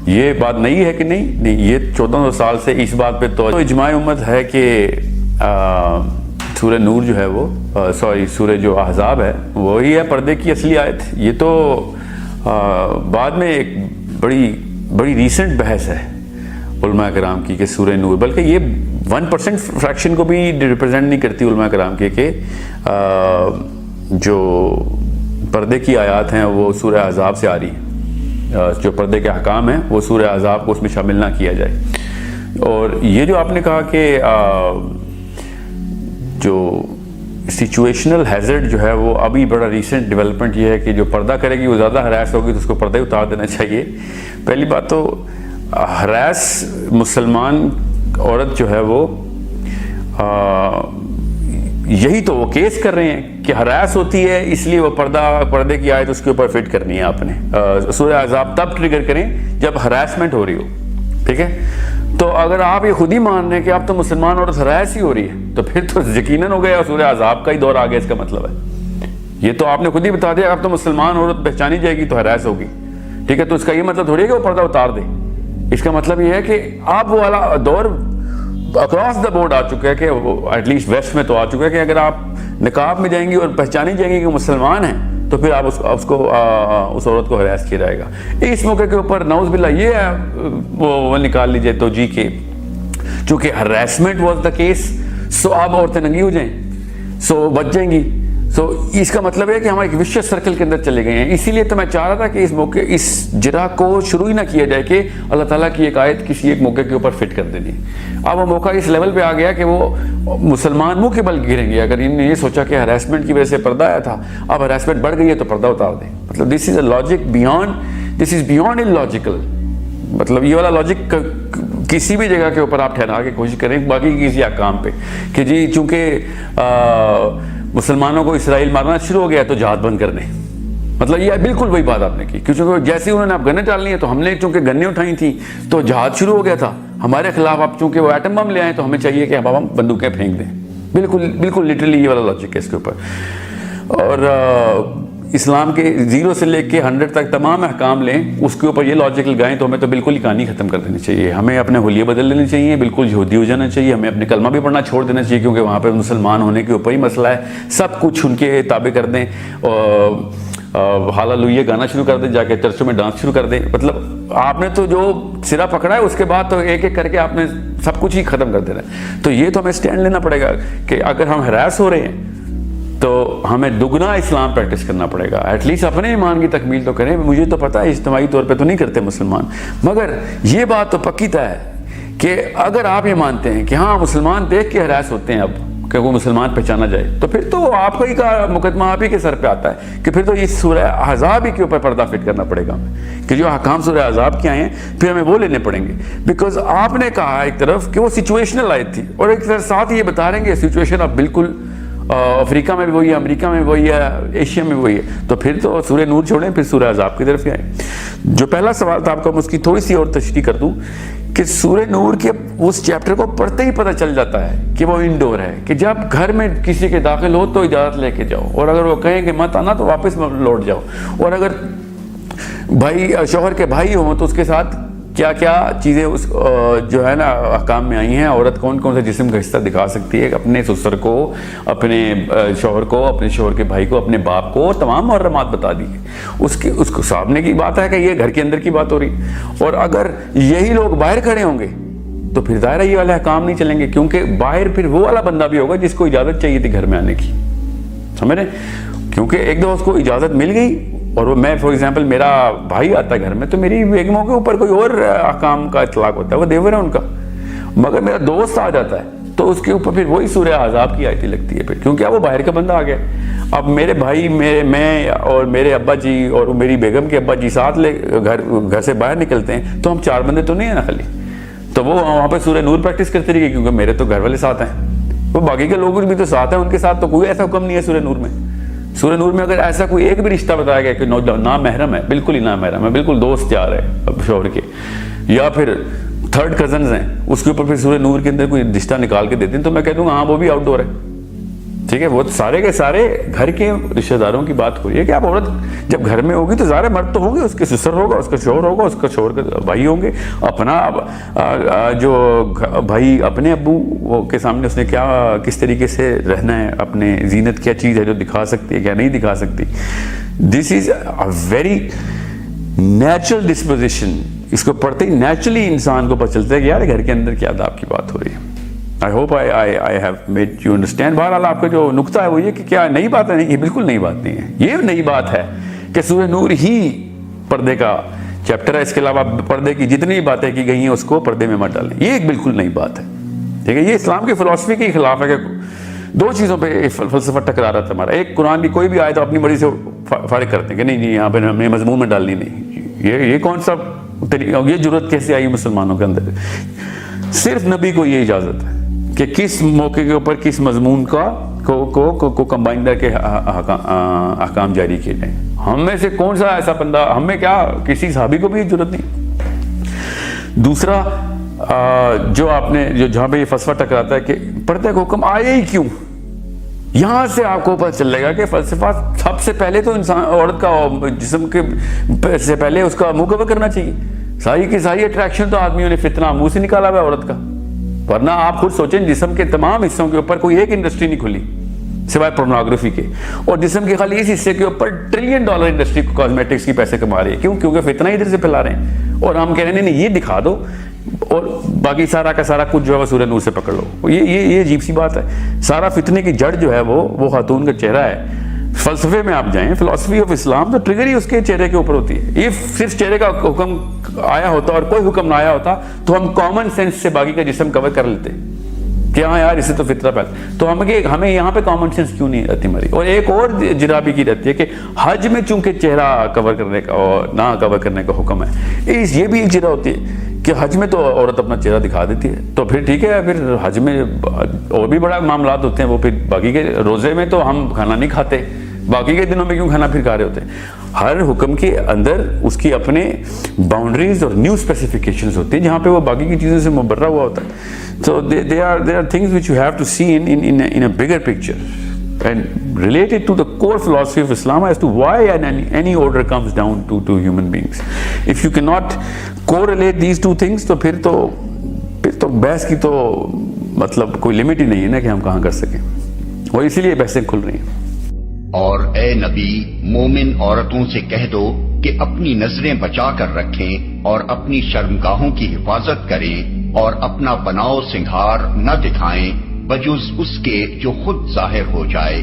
یہ بات نئی ہے کہ نہیں, یہ 1400 سال سے اس بات پہ تو اجماع امت ہے کہ سورہ نور جو ہے وہ سورہ جو احزاب ہے وہی ہے پردے کی اصلی آیت. یہ تو بعد میں ایک بڑی ریسنٹ بحث ہے علماء کرام کی کہ سورہ نور, بلکہ یہ 1% فریکشن کو بھی ریپرزینٹ نہیں کرتی علماء کرام کے کہ جو پردے کی آیات ہیں وہ سورہ احزاب سے آ رہی ہیں, جو پردے کے احکام ہیں وہ سورہ احزاب کو اس میں شامل نہ کیا جائے. اور یہ جو آپ نے کہا کہ جو سچویشنل ہیزرڈ جو ہے وہ ابھی بڑا ریسنٹ ڈیولپمنٹ یہ ہے کہ جو پردہ کرے گی وہ زیادہ ہراس ہوگی تو اس کو پردہ ہی اتار دینا چاہیے. پہلی بات تو ہراس مسلمان عورت جو ہے وہ یہی تو وہ کیس کر رہے ہیں کہ ہراس ہوتی ہے اس لیے وہ پردے کی آیت اس کے اوپر فٹ کرنی ہے آپ نے. سورہ احزاب تب ٹریگر کریں جب ہراسمنٹ ہو رہی ہو, ٹھیک ہے. تو اگر آپ یہ خود ہی مان رہے ہیں کہ اب تو مسلمان عورت ہراس ہی ہو رہی ہے تو پھر تو یقیناً ہو گیا سورہ احزاب کا ہی دور آ گیا. اس کا مطلب ہے یہ تو آپ نے خود ہی بتا دیا اب تو مسلمان عورت پہچانی جائے گی تو ہراس ہوگی, ٹھیک ہے. تو اس کا یہ مطلب تھوڑی ہے کہ وہ پردہ اتار دے. اس کا مطلب یہ ہے کہ آپ وہ والا دور اکراس دا بورڈ آ چکا ہے کہ ایٹ لیسٹ ویسٹ میں تو آ چکا ہے کہ اگر آپ نقاب میں جائیں گی اور پہچانی جائیں گی کہ مسلمان ہیں تو پھر آپ اس عورت کو ہراس کیا جائے گا. اس موقع کے اوپر نعوذ باللہ یہ ہے وہ نکال لیجئے تو جی کہ چونکہ harassment was the case so آپ عورتیں ننگی ہو جائیں, سو بچ جائیں گی. سو اس کا مطلب ہے کہ ہم ایک وشیس سرکل کے اندر چلے گئے ہیں. اسی لیے تو میں چاہ رہا تھا کہ اس موقع اس جرح کو شروع ہی نہ کیا جائے کہ اللہ تعالیٰ کی ایک آیت کسی ایک موقع کے اوپر فٹ کر دینی. اب وہ موقع اس لیول پہ آ گیا کہ وہ مسلمان منہ کے بل گریں گے اگر انہوں نے یہ سوچا کہ ہراسمنٹ کی وجہ سے پردہ آیا تھا, اب ہراسمنٹ بڑھ گئی ہے تو پردہ اتار دیں. مطلب this is a logic this is beyond in logical. مطلب یہ والا لاجک کسی بھی جگہ کے اوپر آپ ٹھہرا کے کوشش کریں باقی کسی احکام پہ کہ جی چونکہ مسلمانوں کو اسرائیل مارنا شروع ہو گیا تو جہاد بند کر دیں. مطلب یہ بالکل وہی بات آپ نے کی کیونکہ جیسے انہوں نے آپ گنیں ڈالنی ہے تو ہم نے چونکہ گنیں اٹھائی تھیں تو جہاد شروع ہو گیا تھا ہمارے خلاف. آپ چونکہ وہ ایٹم بم لے آئے تو ہمیں چاہیے کہ اب ہم بندوقیں پھینک دیں. بالکل لٹرلی یہ والا لاجک ہے اس کے اوپر. اور اسلام کے 0 سے لے کے 100 تک تمام احکام لیں، اس کے اوپر یہ لاجک لگائیں تو ہمیں تو بالکل ہی کہانی ختم کر دینی چاہیے. ہمیں اپنے حلیے بدل لینے چاہیے، بالکل یہودی ہو جانا چاہیے، ہمیں اپنے کلمہ بھی پڑھنا چھوڑ دینا چاہیے کیونکہ وہاں پہ مسلمان ہونے کے اوپر ہی مسئلہ ہے. سب کچھ ان کے تابع کر دیں، ہاللویہ گانا شروع کر دیں، جا کے چرچوں میں ڈانس شروع کر دیں. مطلب آپ نے تو جو سرا پکڑا ہے اس کے بعد تو ایک ایک کر کے آپ نے سب کچھ ہی ختم کر دینا ہے. تو یہ تو ہمیں سٹینڈ لینا پڑے گا کہ اگر ہم ہراس ہو رہے ہیں تو ہمیں دگنا اسلام پریکٹس کرنا پڑے گا. ایٹ لیسٹ اپنے ایمان کی تکمیل تو کریں. مجھے تو پتہ ہے اجتماعی طور پہ تو نہیں کرتے مسلمان، مگر یہ بات تو پکی طے ہے کہ اگر آپ یہ مانتے ہیں کہ ہاں مسلمان دیکھ کے ہراس ہوتے ہیں اب کہ وہ مسلمان پہچانا جائے، تو پھر تو آپ کا ہی کا مقدمہ آپ ہی کے سر پہ آتا ہے کہ پھر تو یہ سورہ احزاب ہی کے اوپر پردہ فٹ کرنا پڑے گا ہمیں کہ جو احکام سورہ احزاب کے آئے ہیں پھر ہمیں وہ لینے پڑیں گے. بیکاز آپ نے کہا ایک طرف کہ وہ سچویشنل آیت تھی، اور ایک طرف ساتھ یہ بتا رہے ہیں کہ سچویشن اب بالکل افریقہ میں بھی وہی ہے، امریکہ میں وہی ہے، ایشیا میں وہی ہے. تو پھر تو سورہ نور چھوڑیں، پھر سورہ احزاب کی طرف آئیں. جو پہلا سوال تھا آپ کا، میں اس کی تھوڑی سی اور تشریح کر دوں کہ سورہ نور کے اس چیپٹر کو پڑھتے ہی پتہ چل جاتا ہے کہ وہ انڈور ہے، کہ جب گھر میں کسی کے داخل ہو تو اجازت لے کے جاؤ، اور اگر وہ کہیں کہ مت آنا تو واپس لوٹ جاؤ. اور اگر بھائی شوہر کے بھائی ہوں تو اس کے ساتھ کیا کیا چیزیں اس جو ہے نا احکام میں آئی ہیں. عورت کون کون سے جسم کا حصہ دکھا سکتی ہے، اپنے سسر کو، اپنے شوہر کو، اپنے شوہر کے بھائی کو، اپنے باپ کو، تمام محرمات بتا دی. اس کو سامنے کی بات ہے کہ یہ گھر کے اندر کی بات ہو رہی. اور اگر یہی لوگ باہر کھڑے ہوں گے تو پھر ظاہر ہے یہ والے احکام نہیں چلیں گے، کیونکہ باہر پھر وہ والا بندہ بھی ہوگا جس کو اجازت چاہیے تھی گھر میں آنے کی. سمجھ رہے ہیں؟ کیونکہ ایک دو اس کو اجازت مل گئی، اور وہ میں فار ایگزامپل میرا بھائی آتا ہے گھر میں تو میری بیگموں کے اوپر کوئی اور احکام کا اطلاق ہوتا ہے، وہ دیور ہے ان کا. مگر میرا دوست آ جاتا ہے تو اس کے اوپر پھر وہی سورہ احزاب کی آیتیں لگتی ہے پھر، کیونکہ اب وہ باہر کا بندہ آ گیا. اب میرے بھائی، میں اور میرے ابا جی اور میری بیگم کے ابا جی ساتھ لے گھر سے باہر نکلتے ہیں تو ہم 4 بندے تو نہیں ہیں نا خالی. تو وہ وہاں پہ سورہ نور پریکٹس کرتے رہیے کیونکہ میرے تو گھر والے ساتھ ہیں، وہ باقی کے لوگ بھی تو ساتھ ہیں، ان کے ساتھ تو کوئی ایسا حکم نہیں ہے سورہ نور میں. سورہ نور میں اگر ایسا کوئی ایک بھی رشتہ بتایا گیا کہ نامحرم ہے، بالکل ہی نامحرم ہے، بالکل دوست جا رہے ہیں شوہر کے، یا پھر 3rd کزنز ہیں، اس کے اوپر پھر سورہ نور کے اندر کوئی رشتہ نکال کے دیتے ہیں تو میں کہہ دوں گا ہاں وہ بھی آؤٹ ڈور ہے. ٹھیک ہے، وہ سارے کے سارے گھر کے رشتہ داروں کی بات ہو رہی ہے کہ اب عورت جب گھر میں ہوگی تو ظاہر مرد تو ہوگی، اس کے سسر ہوگا، اس کا شوہر ہوگا، اس کا شوہر کے بھائی ہوں گے. اپنا جو بھائی اپنے ابو کے سامنے اس نے کس طریقے سے رہنا ہے، اپنے زینت کیا چیز ہے جو دکھا سکتی ہے، کیا نہیں دکھا سکتی. دس is a very natural disposition. اس کو پڑھتے ہی نیچرلی انسان کو پتہ چلتا ہے کہ یار گھر کے اندر کیا آداب کی بات ہو رہی ہے. I hope I have made you understand. بہرحال آپ کا جو نقطہ ہے وہ یہ کہ کیا نئی بات ہے؟ نہیں، یہ بالکل نئی بات نہیں ہے. یہ نئی بات ہے کہ سورہ نور ہی پردے کا چیپٹر ہے، اس کے علاوہ پردے کی جتنی باتیں کی گئی ہیں اس کو پردے میں مت ڈالیں. یہ ایک بالکل نئی بات ہے. ٹھیک ہے، یہ اسلام کی فلسفی کے خلاف ہے کہ 2 چیزوں پہ فلسفہ ٹکرا رہا تھا ہمارا. ایک قرآن کی کوئی بھی آیت اپنی مرضی سے فارغ کرتے ہیں کہ نہیں جی یہاں پہ ہمیں مضمون میں ڈالنی نہیں. یہ کون سا طریقہ، یہ جرت کیسے آئی مسلمانوں کے اندر؟ صرف نبی کو یہ اجازت ہے کہ کس موقع کے اوپر کس مضمون کو کمبائن کر کے احکام جاری کیے جائیں. ہم میں سے کون سا ایسا بندہ، ہم میں کیا کسی صحابی کو بھی یہ ضرورت نہیں. دوسرا جو آپ نے جہاں پہ یہ فلسفہ ٹکراتا ہے کہ پردے کا حکم آئے ہی کیوں، یہاں سے آپ کو پتہ چل جائے گا کہ فلسفہ سب سے پہلے تو انسان عورت کا جسم کے سے پہلے اس کا منہ کور کرنا چاہیے. ساری کی ساری اٹریکشن تو آدمیوں نے فتنہ منہ سے نکالا ہوا ہے عورت کا. ورنہ آپ خود سوچیں جسم کے تمام حصوں کے اوپر کوئی ایک انڈسٹری نہیں کھلی سوائے پورنوگرافی کے، اور جسم کے خالی اس حصے کے اوپر $1 ٹریلین انڈسٹری کاسمیٹکس کی پیسے کما رہی ہے. کیوں؟ کیونکہ فتنہ ادھر سے پھیلا رہے ہیں اور ہم کہہ رہے ہیں نہیں یہ دکھا دو اور باقی سارا کا سارا کچھ جو ہے سورہ نور سے پکڑ لو. یہ عجیب سی بات ہے. سارا فتنے کی جڑ جو ہے وہ خاتون کا چہرہ ہے. فلسفے میں آپ جائیں، فلسفی آف اسلام، تو ٹریگر ہی اس کے چہرے کے اوپر ہوتی ہے. یہ صرف چہرے کا حکم آیا ہوتا اور کوئی حکم نہ آیا ہوتا تو ہم کامن سینس سے باقی کا جسم کور کر لیتے کہ ہاں یار اسے تو فطرہ پہلے. تو ہمیں یہاں پہ کامن سینس کیوں نہیں رہتی ہماری؟ اور ایک اور جرابی کی رہتی ہے کہ حج میں چونکہ چہرہ کور کرنے کا اور نہ کور کرنے کا حکم ہے، یہ بھی ایک جرا ہوتی ہے کہ حج میں تو عورت اپنا چہرہ دکھا دیتی ہے تو پھر ٹھیک ہے، پھر حج میں اور بھی بڑا معاملات ہوتے ہیں. وہ پھر باقی کے روزے میں تو ہم کھانا نہیں کھاتے، باقی کے دنوں میں کیوں کھانا پھر کھا رہے ہوتے ہیں؟ ہر حکم کے اندر اس کی اپنے باؤنڈریز اور نیو اسپیسیفیکیشنز ہوتی ہیں جہاں پہ وہ باقی کی چیزوں سے مبرہ ہوا ہوتا ہے. So there are things which you have to see in a bigger picture. and relate it to the core philosophy of Islam as to why any order comes down to human beings. If you cannot correlate these two things, تو پھر تو بحث کی تو مطلب کوئی limit ہی نہیں ہے نا کہ ہم کہاں کر سکیں، اور اسی لیے بحثیں کھل رہی ہیں. اور اے نبی، مومن عورتوں سے کہہ دو کہ اپنی نظریں بچا کر رکھیں اور اپنی شرمگاہوں کی حفاظت کریں اور اپنا بناؤ سنگھار نہ دکھائیں بجز اس کے جو خود ظاہر ہو جائے،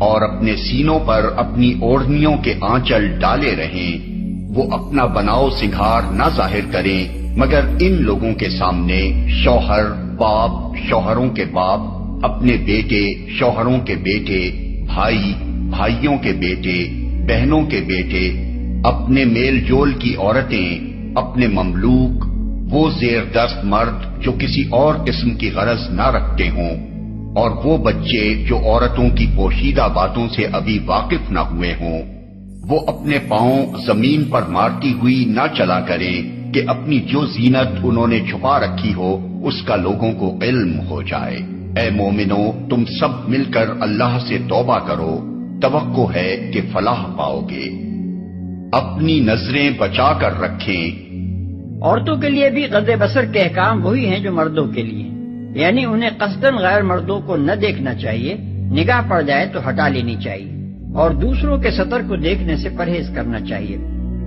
اور اپنے سینوں پر اپنی اوڑھنیوں کے آنچل ڈالے رہیں. وہ اپنا بناؤ سنگھار نہ ظاہر کریں مگر ان لوگوں کے سامنے شوہر، باپ، شوہروں کے باپ، اپنے بیٹے، شوہروں کے بیٹے، بھائی، بھائیوں کے بیٹے، بہنوں کے بیٹے، اپنے میل جول کی عورتیں، اپنے مملوک، وہ زیر دست مرد جو کسی اور قسم کی غرض نہ رکھتے ہوں، اور وہ بچے جو عورتوں کی پوشیدہ باتوں سے ابھی واقف نہ ہوئے ہوں. وہ اپنے پاؤں زمین پر مارتی ہوئی نہ چلا کریں کہ اپنی جو زینت انہوں نے چھپا رکھی ہو اس کا لوگوں کو علم ہو جائے. اے مومنو، تم سب مل کر اللہ سے توبہ کرو، توقع ہے کہ فلاح پاؤ گے. اپنی نظریں بچا کر رکھیں. عورتوں کے لیے بھی غض بصر کے احکام وہی ہیں جو مردوں کے لیے، یعنی انہیں قصداً غیر مردوں کو نہ دیکھنا چاہیے، نگاہ پڑ جائے تو ہٹا لینی چاہیے، اور دوسروں کے سطر کو دیکھنے سے پرہیز کرنا چاہیے.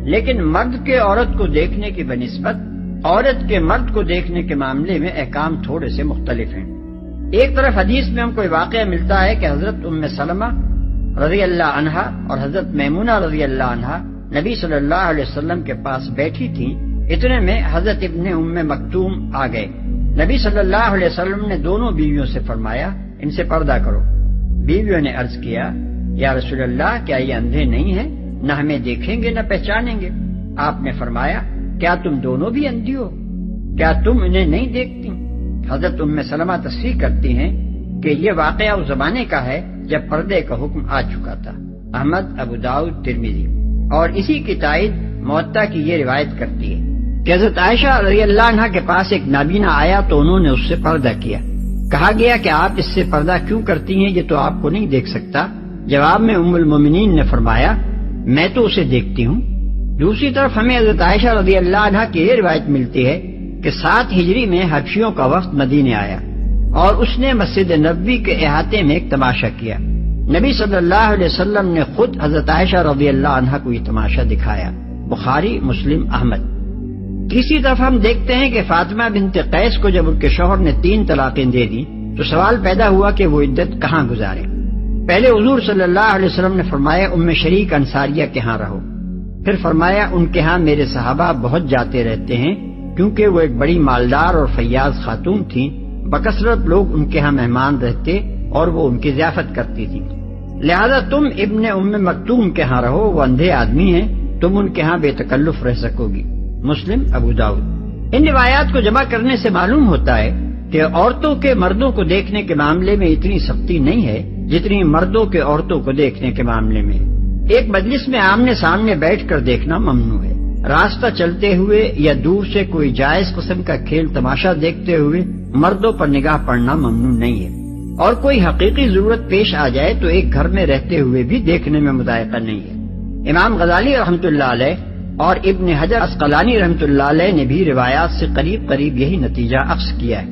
لیکن مرد کے عورت کو دیکھنے کی بنسبت عورت کے مرد کو دیکھنے کے معاملے میں احکام تھوڑے سے مختلف ہیں. ایک طرف حدیث میں ہم کو واقعہ ملتا ہے کہ حضرت ام سلمہ رضی اللہ عنہا اور حضرت میمونہ رضی اللہ عنہا نبی صلی اللہ علیہ وسلم کے پاس بیٹھی تھیں. اتنے میں حضرت ابن ام مکتوم آ گئے. نبی صلی اللہ علیہ وسلم نے دونوں بیویوں سے فرمایا ان سے پردہ کرو. بیویوں نے عرض کیا یا رسول اللہ، کیا یہ اندھے نہیں ہیں؟ نہ ہمیں دیکھیں گے نہ پہچانیں گے. آپ نے فرمایا کیا تم دونوں بھی اندھی ہو؟ کیا تم انہیں نہیں دیکھتی؟ حضرت ام سلمہ تصریح کرتی ہیں کہ یہ واقعہ اس زمانے کا ہے جب پردے کا حکم آ چکا تھا. احمد، ابو داؤد، ترمذی، اور اسی کی تائید موطا کی یہ روایت کرتی ہے کہ حضرت عائشہ رضی اللہ عنہا کے پاس ایک نابینا آیا تو انہوں نے اس سے پردہ کیا. کہا گیا کہ آپ اس سے پردہ کیوں کرتی ہیں، یہ تو آپ کو نہیں دیکھ سکتا. جواب میں ام المومنین نے فرمایا میں تو اسے دیکھتی ہوں. دوسری طرف ہمیں حضرت عائشہ رضی اللہ عنہا کی یہ روایت ملتی ہے کہ 7 ہجری میں حبشیوں کا وفد مدینے آیا اور اس نے مسجد نبوی کے احاطے میں ایک تماشا کیا. نبی صلی اللہ علیہ وسلم نے خود حضرت عائشہ رضی اللہ عنہا کو یہ تماشا دکھایا. بخاری، مسلم، احمد. تیسری طرف ہم دیکھتے ہیں کہ فاطمہ بنت قیس کو جب ان کے شوہر نے 3 طلاقیں دے دی تو سوال پیدا ہوا کہ وہ عدت کہاں گزارے. پہلے حضور صلی اللہ علیہ وسلم نے فرمایا ام شریک انصاریہ کے ہاں رہو. پھر فرمایا ان کے ہاں میرے صحابہ بہت جاتے رہتے ہیں کیونکہ وہ ایک بڑی مالدار اور فیاض خاتون تھیں. بکثرت لوگ ان کے ہاں مہمان رہتے اور وہ ان کی ضیافت کرتی تھی. لہذا تم ابن ام مکتوم کے ہاں رہو، وہ اندھے آدمی ہیں، تم ان کے ہاں بے تکلف رہ سکو گی. مسلم، ابو داؤد. ان روایات کو جمع کرنے سے معلوم ہوتا ہے کہ عورتوں کے مردوں کو دیکھنے کے معاملے میں اتنی سختی نہیں ہے جتنی مردوں کے عورتوں کو دیکھنے کے معاملے میں. ایک مجلس میں آمنے سامنے بیٹھ کر دیکھنا ممنوع ہے. راستہ چلتے ہوئے یا دور سے کوئی جائز قسم کا کھیل تماشا دیکھتے ہوئے مردوں پر نگاہ پڑنا ممنوع نہیں ہے. اور کوئی حقیقی ضرورت پیش آ جائے تو ایک گھر میں رہتے ہوئے بھی دیکھنے میں مضائقہ نہیں ہے. امام غزالی رحمۃ اللہ علیہ اور ابن حجر عسقلانی رحمۃ اللہ علیہ نے بھی روایات سے قریب قریب یہی نتیجہ اخذ کیا ہے.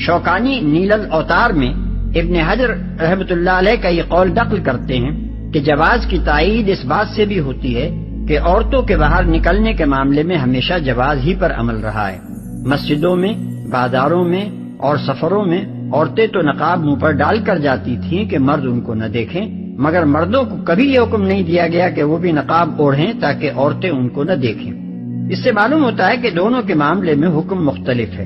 شوکانی نیل الاوتار میں ابن حجر رحمۃ اللہ علیہ کا یہ قول نقل کرتے ہیں کہ جواز کی تائید اس بات سے بھی ہوتی ہے کہ عورتوں کے باہر نکلنے کے معاملے میں ہمیشہ جواز ہی پر عمل رہا ہے. مسجدوں میں، بازاروں میں اور سفروں میں عورتیں تو نقاب منہ پر ڈال کر جاتی تھیں کہ مرد ان کو نہ دیکھیں، مگر مردوں کو کبھی یہ حکم نہیں دیا گیا کہ وہ بھی نقاب اوڑھیں تاکہ عورتیں ان کو نہ دیکھیں. اس سے معلوم ہوتا ہے کہ دونوں کے معاملے میں حکم مختلف ہے.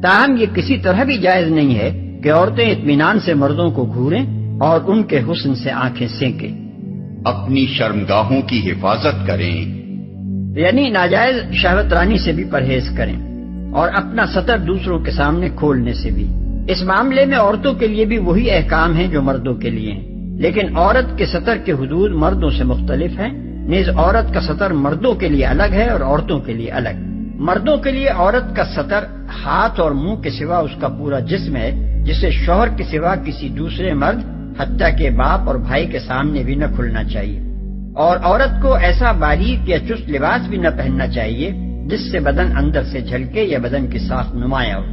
تاہم یہ کسی طرح بھی جائز نہیں ہے کہ عورتیں اطمینان سے مردوں کو گھوریں اور ان کے حسن سے آنکھیں سینکیں. اپنی شرمگاہوں کی حفاظت کریں، یعنی ناجائز شہوت رانی سے بھی پرہیز کریں اور اپنا سطر دوسروں کے سامنے کھولنے سے بھی. اس معاملے میں عورتوں کے لیے بھی وہی احکام ہیں جو مردوں کے لیے ہیں، لیکن عورت کے سطر کے حدود مردوں سے مختلف ہیں. نیز عورت کا سطر مردوں کے لیے الگ ہے اور عورتوں کے لیے الگ. مردوں کے لیے عورت کا سطر ہاتھ اور منہ کے سوا اس کا پورا جسم ہے، جسے شوہر کے سوا کسی دوسرے مرد حتیٰ کہ باپ اور بھائی کے سامنے بھی نہ کھلنا چاہیے، اور عورت کو ایسا باریک یا چست لباس بھی نہ پہننا چاہیے جس سے بدن اندر سے جھلکے یا بدن کی ساخت نمایاں ہو۔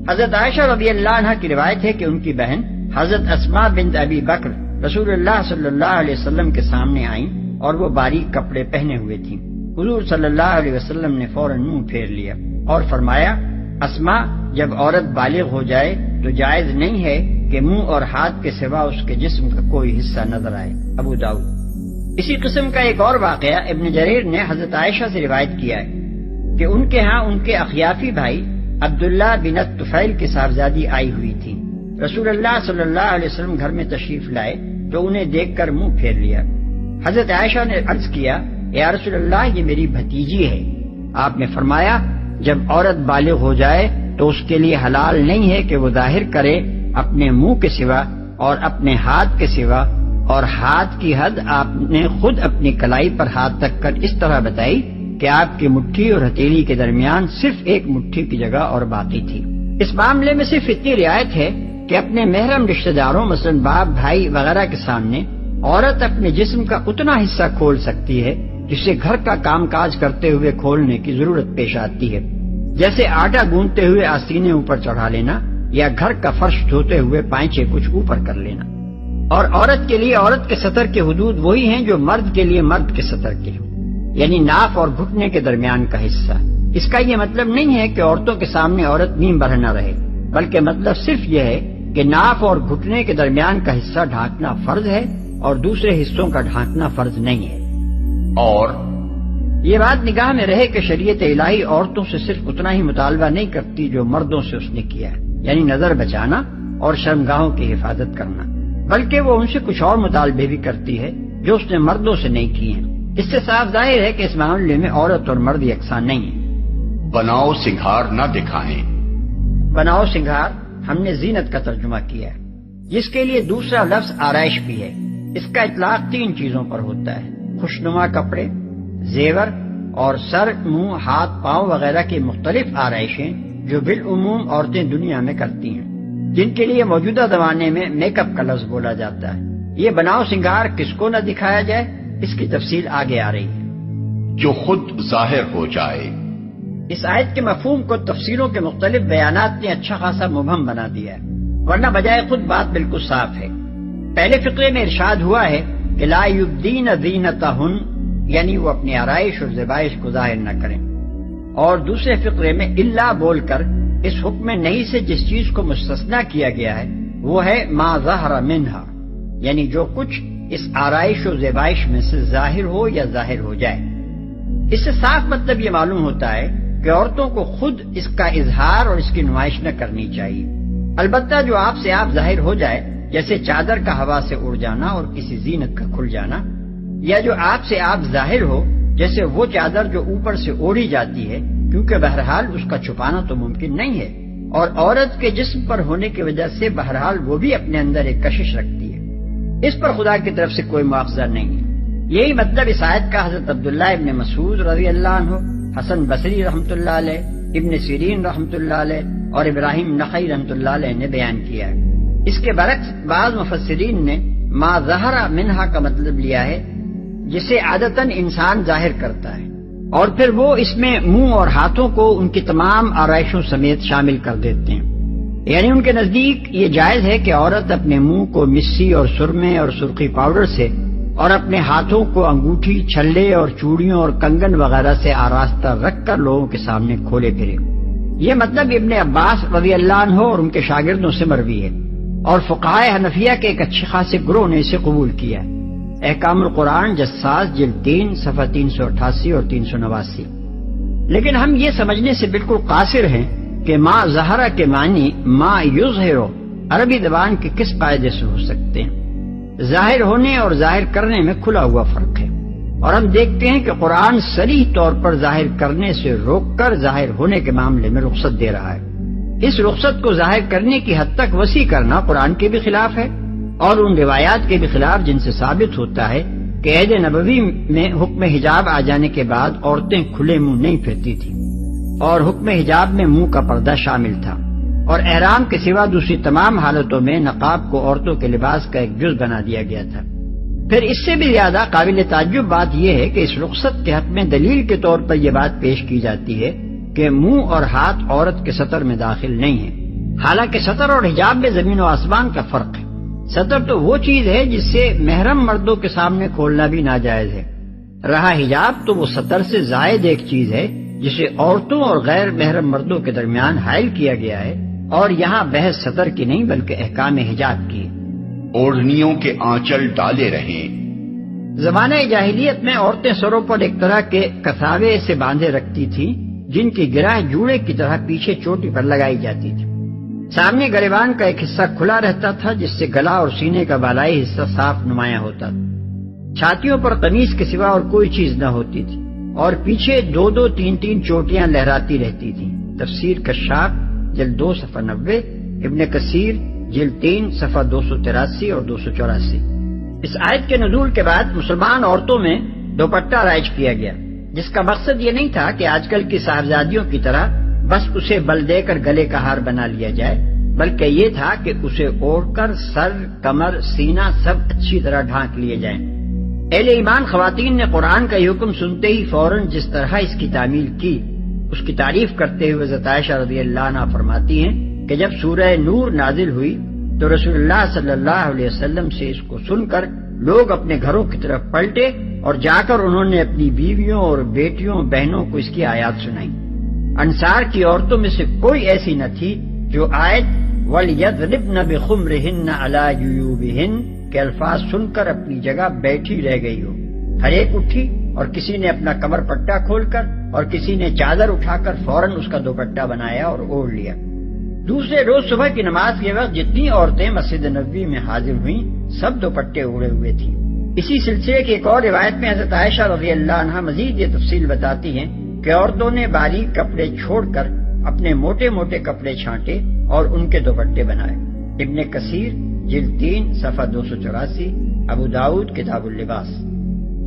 حضرت عائشہ رضی اللہ عنہ کی روایت ہے کہ ان کی بہن حضرت اسماء بنت ابی بکر رسول اللہ صلی اللہ علیہ وسلم کے سامنے آئیں اور وہ باریک کپڑے پہنے ہوئے تھیں۔ حضور صلی اللہ علیہ وسلم نے فوراً منہ پھیر لیا اور فرمایا، اسماء، جب عورت بالغ ہو جائے تو جائز نہیں ہے کہ منہ اور ہاتھ کے سوا اس کے جسم کا کوئی حصہ نظر آئے۔ ابو داؤد۔ اسی قسم کا ایک اور واقعہ ابن جریر نے حضرت عائشہ سے روایت کیا ہے کہ ان کے ہاں ان کے اخیافی بھائی عبداللہ بن طفیل کی صاحبزادی آئی ہوئی تھی۔ رسول اللہ صلی اللہ علیہ وسلم گھر میں تشریف لائے تو انہیں دیکھ کر منہ پھیر لیا۔ حضرت عائشہ نے عرض کیا، یا رسول اللہ، یہ میری بھتیجی ہے۔ آپ نے فرمایا، جب عورت بالغ ہو جائے تو اس کے لیے حلال نہیں ہے کہ وہ ظاہر کرے اپنے منہ کے سوا اور اپنے ہاتھ کے سوا، اور ہاتھ کی حد آپ نے خود اپنی کلائی پر ہاتھ رکھ کر اس طرح بتائی کہ آپ کی مٹھی اور ہتھیلی کے درمیان صرف ایک مٹھی کی جگہ اور باقی تھی۔ اس معاملے میں صرف اتنی رعایت ہے کہ اپنے محرم رشتہ داروں مثلاً باپ، بھائی وغیرہ کے سامنے عورت اپنے جسم کا اتنا حصہ کھول سکتی ہے جسے گھر کا کام کاج کرتے ہوئے کھولنے کی ضرورت پیش آتی ہے، جیسے آٹا گوندتے ہوئے آستینے اوپر چڑھا لینا یا گھر کا فرش دھوتے ہوئے پائچے کچھ اوپر کر لینا۔ اور عورت کے لیے عورت کے سطر کے حدود وہی ہیں جو مرد کے لیے مرد کے سطر کے ہیں، یعنی ناف اور گھٹنے کے درمیان کا حصہ۔ اس کا یہ مطلب نہیں ہے کہ عورتوں کے سامنے عورت نیم برہ نہ رہے، بلکہ مطلب صرف یہ ہے کہ ناف اور گھٹنے کے درمیان کا حصہ ڈھانکنا فرض ہے اور دوسرے حصوں کا ڈھانکنا فرض نہیں ہے۔ اور یہ بات نگاہ میں رہے کہ شریعت الہی عورتوں سے صرف اتنا ہی مطالبہ نہیں کرتی جو مردوں سے اس نے کیا ہے، یعنی نظر بچانا اور شرمگاہوں کی حفاظت کرنا، بلکہ وہ ان سے کچھ اور مطالبے بھی کرتی ہے جو اس نے مردوں سے نہیں کیے ہیں۔ اس سے صاف ظاہر ہے کہ اس معاملے میں عورت اور مرد یکساں نہیں ہیں۔ بناؤ سنگھار نہ دکھائیں۔ بناؤ سنگھار ہم نے زینت کا ترجمہ کیا ہے، جس کے لیے دوسرا لفظ آرائش بھی ہے۔ اس کا اطلاق 3 چیزوں پر ہوتا ہے: خوشنما کپڑے، زیور اور سر، منہ، ہاتھ، پاؤں وغیرہ کی مختلف آرائشیں جو بالعموم عورتیں دنیا میں کرتی ہیں، جن کے لیے موجودہ زمانے میں میک اپ کا لفظ بولا جاتا ہے۔ یہ بناؤ سنگھار کس کو نہ دکھایا جائے، اس کی تفصیل آگے آ رہی ہے۔ جو خود ظاہر ہو جائے۔ اس آیت کے مفہوم کو تفسیروں کے مختلف بیانات نے اچھا خاصا مبہم بنا دیا ہے، ورنہ بجائے خود بات بالکل صاف ہے۔ پہلے فقرے میں ارشاد ہوا ہے کہ لا یبدین زینتہن، یعنی وہ اپنی آرائش اور زیبائش کو ظاہر نہ کریں، اور دوسرے فقرے میں الا بول کر اس حکم نہیں سے جس چیز کو مستثنا کیا گیا ہے وہ ہے ما ظہر منہا، یعنی جو کچھ اس آرائش و زیبائش میں سے ظاہر ہو یا ظاہر ہو جائے۔ اس سے صاف مطلب یہ معلوم ہوتا ہے کہ عورتوں کو خود اس کا اظہار اور اس کی نمائش نہ کرنی چاہیے، البتہ جو آپ سے آپ ظاہر ہو جائے، جیسے چادر کا ہوا سے اڑ جانا اور کسی زینت کا کھل جانا، یا جو آپ سے آپ ظاہر ہو جیسے وہ چادر جو اوپر سے اوڑھی جاتی ہے، کیونکہ بہرحال اس کا چھپانا تو ممکن نہیں ہے، اور عورت کے جسم پر ہونے کی وجہ سے بہرحال وہ بھی اپنے اندر ایک کشش رکھتی ہے، اس پر خدا کی طرف سے کوئی مواخذہ نہیں ہے۔ یہی مطلب اس آیت کا حضرت عبداللہ ابن مسعود رضی اللہ عنہ، حسن بصری رحمۃ اللہ علیہ، ابن سیرین رحمۃ اللہ علیہ اور ابراہیم نخعی رحمۃ اللہ علیہ نے بیان کیا ہے۔ اس کے برعکس بعض مفسرین نے ما ظہر منہا کا مطلب لیا ہے جسے عادتاً انسان ظاہر کرتا ہے، اور پھر وہ اس میں منہ اور ہاتھوں کو ان کی تمام آرائشوں سمیت شامل کر دیتے ہیں، یعنی ان کے نزدیک یہ جائز ہے کہ عورت اپنے منہ کو مسی اور سرمے اور سرخی پاؤڈر سے اور اپنے ہاتھوں کو انگوٹھی، چھلے اور چوڑیوں اور کنگن وغیرہ سے آراستہ رکھ کر لوگوں کے سامنے کھولے پھرے۔ یہ مطلب ابن عباس رضی اللہ عنہ اور ان کے شاگردوں سے مروی ہے، اور فقہائے حنفیہ کے ایک اچھے خاصے گروہ نے اسے قبول کیا ہے۔ احکام القرآن جساس جلد 3 صفحہ 388 اور 389۔ لیکن ہم یہ سمجھنے سے بالکل قاصر ہیں کہ ما ظہرہ کے معنی ما یظہرو عربی زبان کے کس قاعدے سے ہو سکتے ہیں۔ ظاہر ہونے اور ظاہر کرنے میں کھلا ہوا فرق ہے، اور ہم دیکھتے ہیں کہ قرآن صریح طور پر ظاہر کرنے سے روک کر ظاہر ہونے کے معاملے میں رخصت دے رہا ہے۔ اس رخصت کو ظاہر کرنے کی حد تک وسیع کرنا قرآن کے بھی خلاف ہے اور ان روایات کے بھی خلاف جن سے ثابت ہوتا ہے کہ عہد نبوی میں حکم حجاب آ جانے کے بعد عورتیں کھلے منہ نہیں پھرتی تھیں اور حکم حجاب میں منہ کا پردہ شامل تھا۔ اور احرام کے سوا دوسری تمام حالتوں میں نقاب کو عورتوں کے لباس کا ایک جز بنا دیا گیا تھا۔ پھر اس سے بھی زیادہ قابل تعجب بات یہ ہے کہ اس رخصت کے حق میں دلیل کے طور پر یہ بات پیش کی جاتی ہے کہ منہ اور ہاتھ عورت کے سطر میں داخل نہیں ہیں، حالانکہ سطر اور حجاب میں زمین و آسمان کا فرق ہے۔ سطر تو وہ چیز ہے جس سے محرم مردوں کے سامنے کھولنا بھی ناجائز ہے، رہا حجاب تو وہ سطر سے زائد ایک چیز ہے جسے عورتوں اور غیر محرم مردوں کے درمیان حائل کیا گیا ہے، اور یہاں بحث سطر کی نہیں بلکہ احکام حجاب کی ہے۔ اوڑھنیوں کے آنچل ڈالے رہیں۔ زمانہ جاہلیت میں عورتیں سروں پر ایک طرح کے کساوے سے باندھے رکھتی تھیں جن کی گرہ جوڑے کی طرح پیچھے چوٹی پر لگائی جاتی تھی۔ سامنے گریبان کا ایک حصہ کھلا رہتا تھا جس سے گلا اور سینے کا بالائی حصہ صاف نمایاں ہوتا تھا۔ چھاتیوں پر قمیص کے سوا اور کوئی چیز نہ ہوتی تھی، اور پیچھے دو دو تین تین چوٹیاں لہراتی رہتی تھیں۔ تفسیر کشاف جلد 2 صفحہ 90، ابن کثیر جلد 3 صفحہ 283 اور 284۔ اس آیت کے نزول کے بعد مسلمان عورتوں میں دوپٹہ رائج کیا گیا، جس کا مقصد یہ نہیں تھا کہ آج کل کی صاحبزادیوں کی طرح بس اسے بل دے کر گلے کا ہار بنا لیا جائے، بلکہ یہ تھا کہ اسے اوڑھ کر سر، کمر، سینہ سب اچھی طرح ڈھانک لیے جائیں۔ اہل ایمان خواتین نے قرآن کا یہ حکم سنتے ہی فوراً جس طرح اس کی تعمیل کی، اس کی تعریف کرتے ہوئے حضرت عائشہ رضی اللہ عنہا فرماتی ہیں کہ جب سورہ نور نازل ہوئی تو رسول اللہ صلی اللہ علیہ وسلم سے اس کو سن کر لوگ اپنے گھروں کی طرف پلٹے اور جا کر انہوں نے اپنی بیویوں اور بیٹیوں بہنوں کو اس کی آیات سنائی۔ انصار کی عورتوں میں سے کوئی ایسی نہ تھی جو آیت وَلْيَضْرِبْنَ بِخُمُرِهِنَّ عَلَى جُيُوبِهِنَّ کے الفاظ سن کر اپنی جگہ بیٹھی رہ گئی ہو۔ ہر ایک اٹھی اور کسی نے اپنا کمر پٹا کھول کر اور کسی نے چادر اٹھا کر فوراً اس کا دوپٹہ بنایا اور اوڑھ لیا۔ دوسرے روز صبح کی نماز کے وقت جتنی عورتیں مسجد نبوی میں حاضر ہوئیں سب دوپٹے اوڑھے ہوئے تھیں۔ اسی سلسلے کی ایک اور روایت میں حضرت عائشہ رضی اللہ عنہا مزید یہ تفصیل بتاتی ہیں کہ عورتوں نے باریک کپڑے چھوڑ کر اپنے موٹے موٹے کپڑے چھانٹے اور ان کے دوپٹے بنائے۔ ابن کثیر جلد 3 صفحہ 284، ابو داؤد کتاب اللباس۔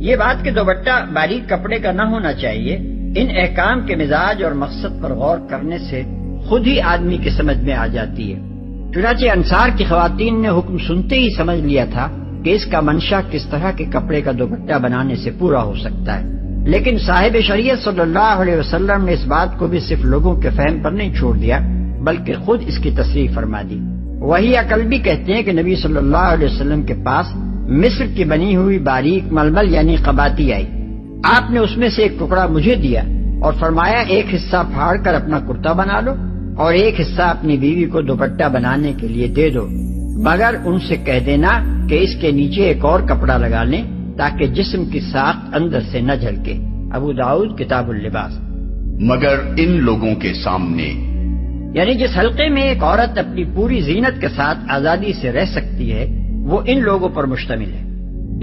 یہ بات کہ دوپٹہ باریک کپڑے کا نہ ہونا چاہیے ان احکام کے مزاج اور مقصد پر غور کرنے سے خود ہی آدمی کی سمجھ میں آ جاتی ہے۔ چنانچہ انصار کی خواتین نے حکم سنتے ہی سمجھ لیا تھا کہ اس کا منشا کس طرح کے کپڑے کا دوپٹہ بنانے سے پورا ہو سکتا ہے، لیکن صاحب شریعت صلی اللہ علیہ وسلم نے اس بات کو بھی صرف لوگوں کے فہم پر نہیں چھوڑ دیا بلکہ خود اس کی تصریح فرما دی۔ وہی عقل بھی کہتے ہیں کہ نبی صلی اللہ علیہ وسلم کے پاس مصر کی بنی ہوئی باریک ململ یعنی قباتی آئی، آپ نے اس میں سے ایک ٹکڑا مجھے دیا اور فرمایا ایک حصہ پھاڑ کر اپنا کرتا بنا لو اور ایک حصہ اپنی بیوی کو دوپٹہ بنانے کے لیے دے دو، مگر ان سے کہہ دینا کہ اس کے نیچے ایک اور کپڑا لگا لیں تاکہ جسم کی ساخت اندر سے نہ جھلکے۔ ابو داؤد کتاب اللباس۔ مگر ان لوگوں کے سامنے، یعنی جس حلقے میں ایک عورت اپنی پوری زینت کے ساتھ آزادی سے رہ سکتی ہے وہ ان لوگوں پر مشتمل ہے۔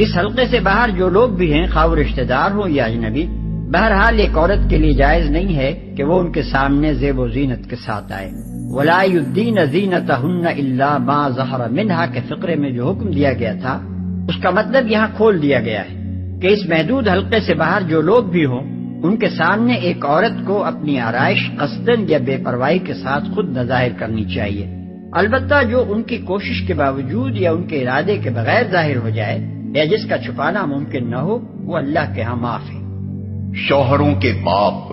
اس حلقے سے باہر جو لوگ بھی ہیں خواہ وہ رشتہ دار ہوں یا اجنبی، بہرحال ایک عورت کے لیے جائز نہیں ہے کہ وہ ان کے سامنے زیب و زینت کے ساتھ آئے۔ وَلَا يُبْدِينَ زِينَتَهُنَّ إِلَّا مَا ظَهَرَ مِنْهَا کے فقرے میں جو حکم دیا گیا تھا اس کا مطلب یہاں کھول دیا گیا ہے کہ اس محدود حلقے سے باہر جو لوگ بھی ہوں ان کے سامنے ایک عورت کو اپنی آرائش قصدن یا بے پرواہی کے ساتھ خود نہ ظاہر کرنی چاہیے، البتہ جو ان کی کوشش کے باوجود یا ان کے ارادے کے بغیر ظاہر ہو جائے یا جس کا چھپانا ممکن نہ ہو وہ اللہ کے ہاں معاف ہے۔ شوہروں کے باپ،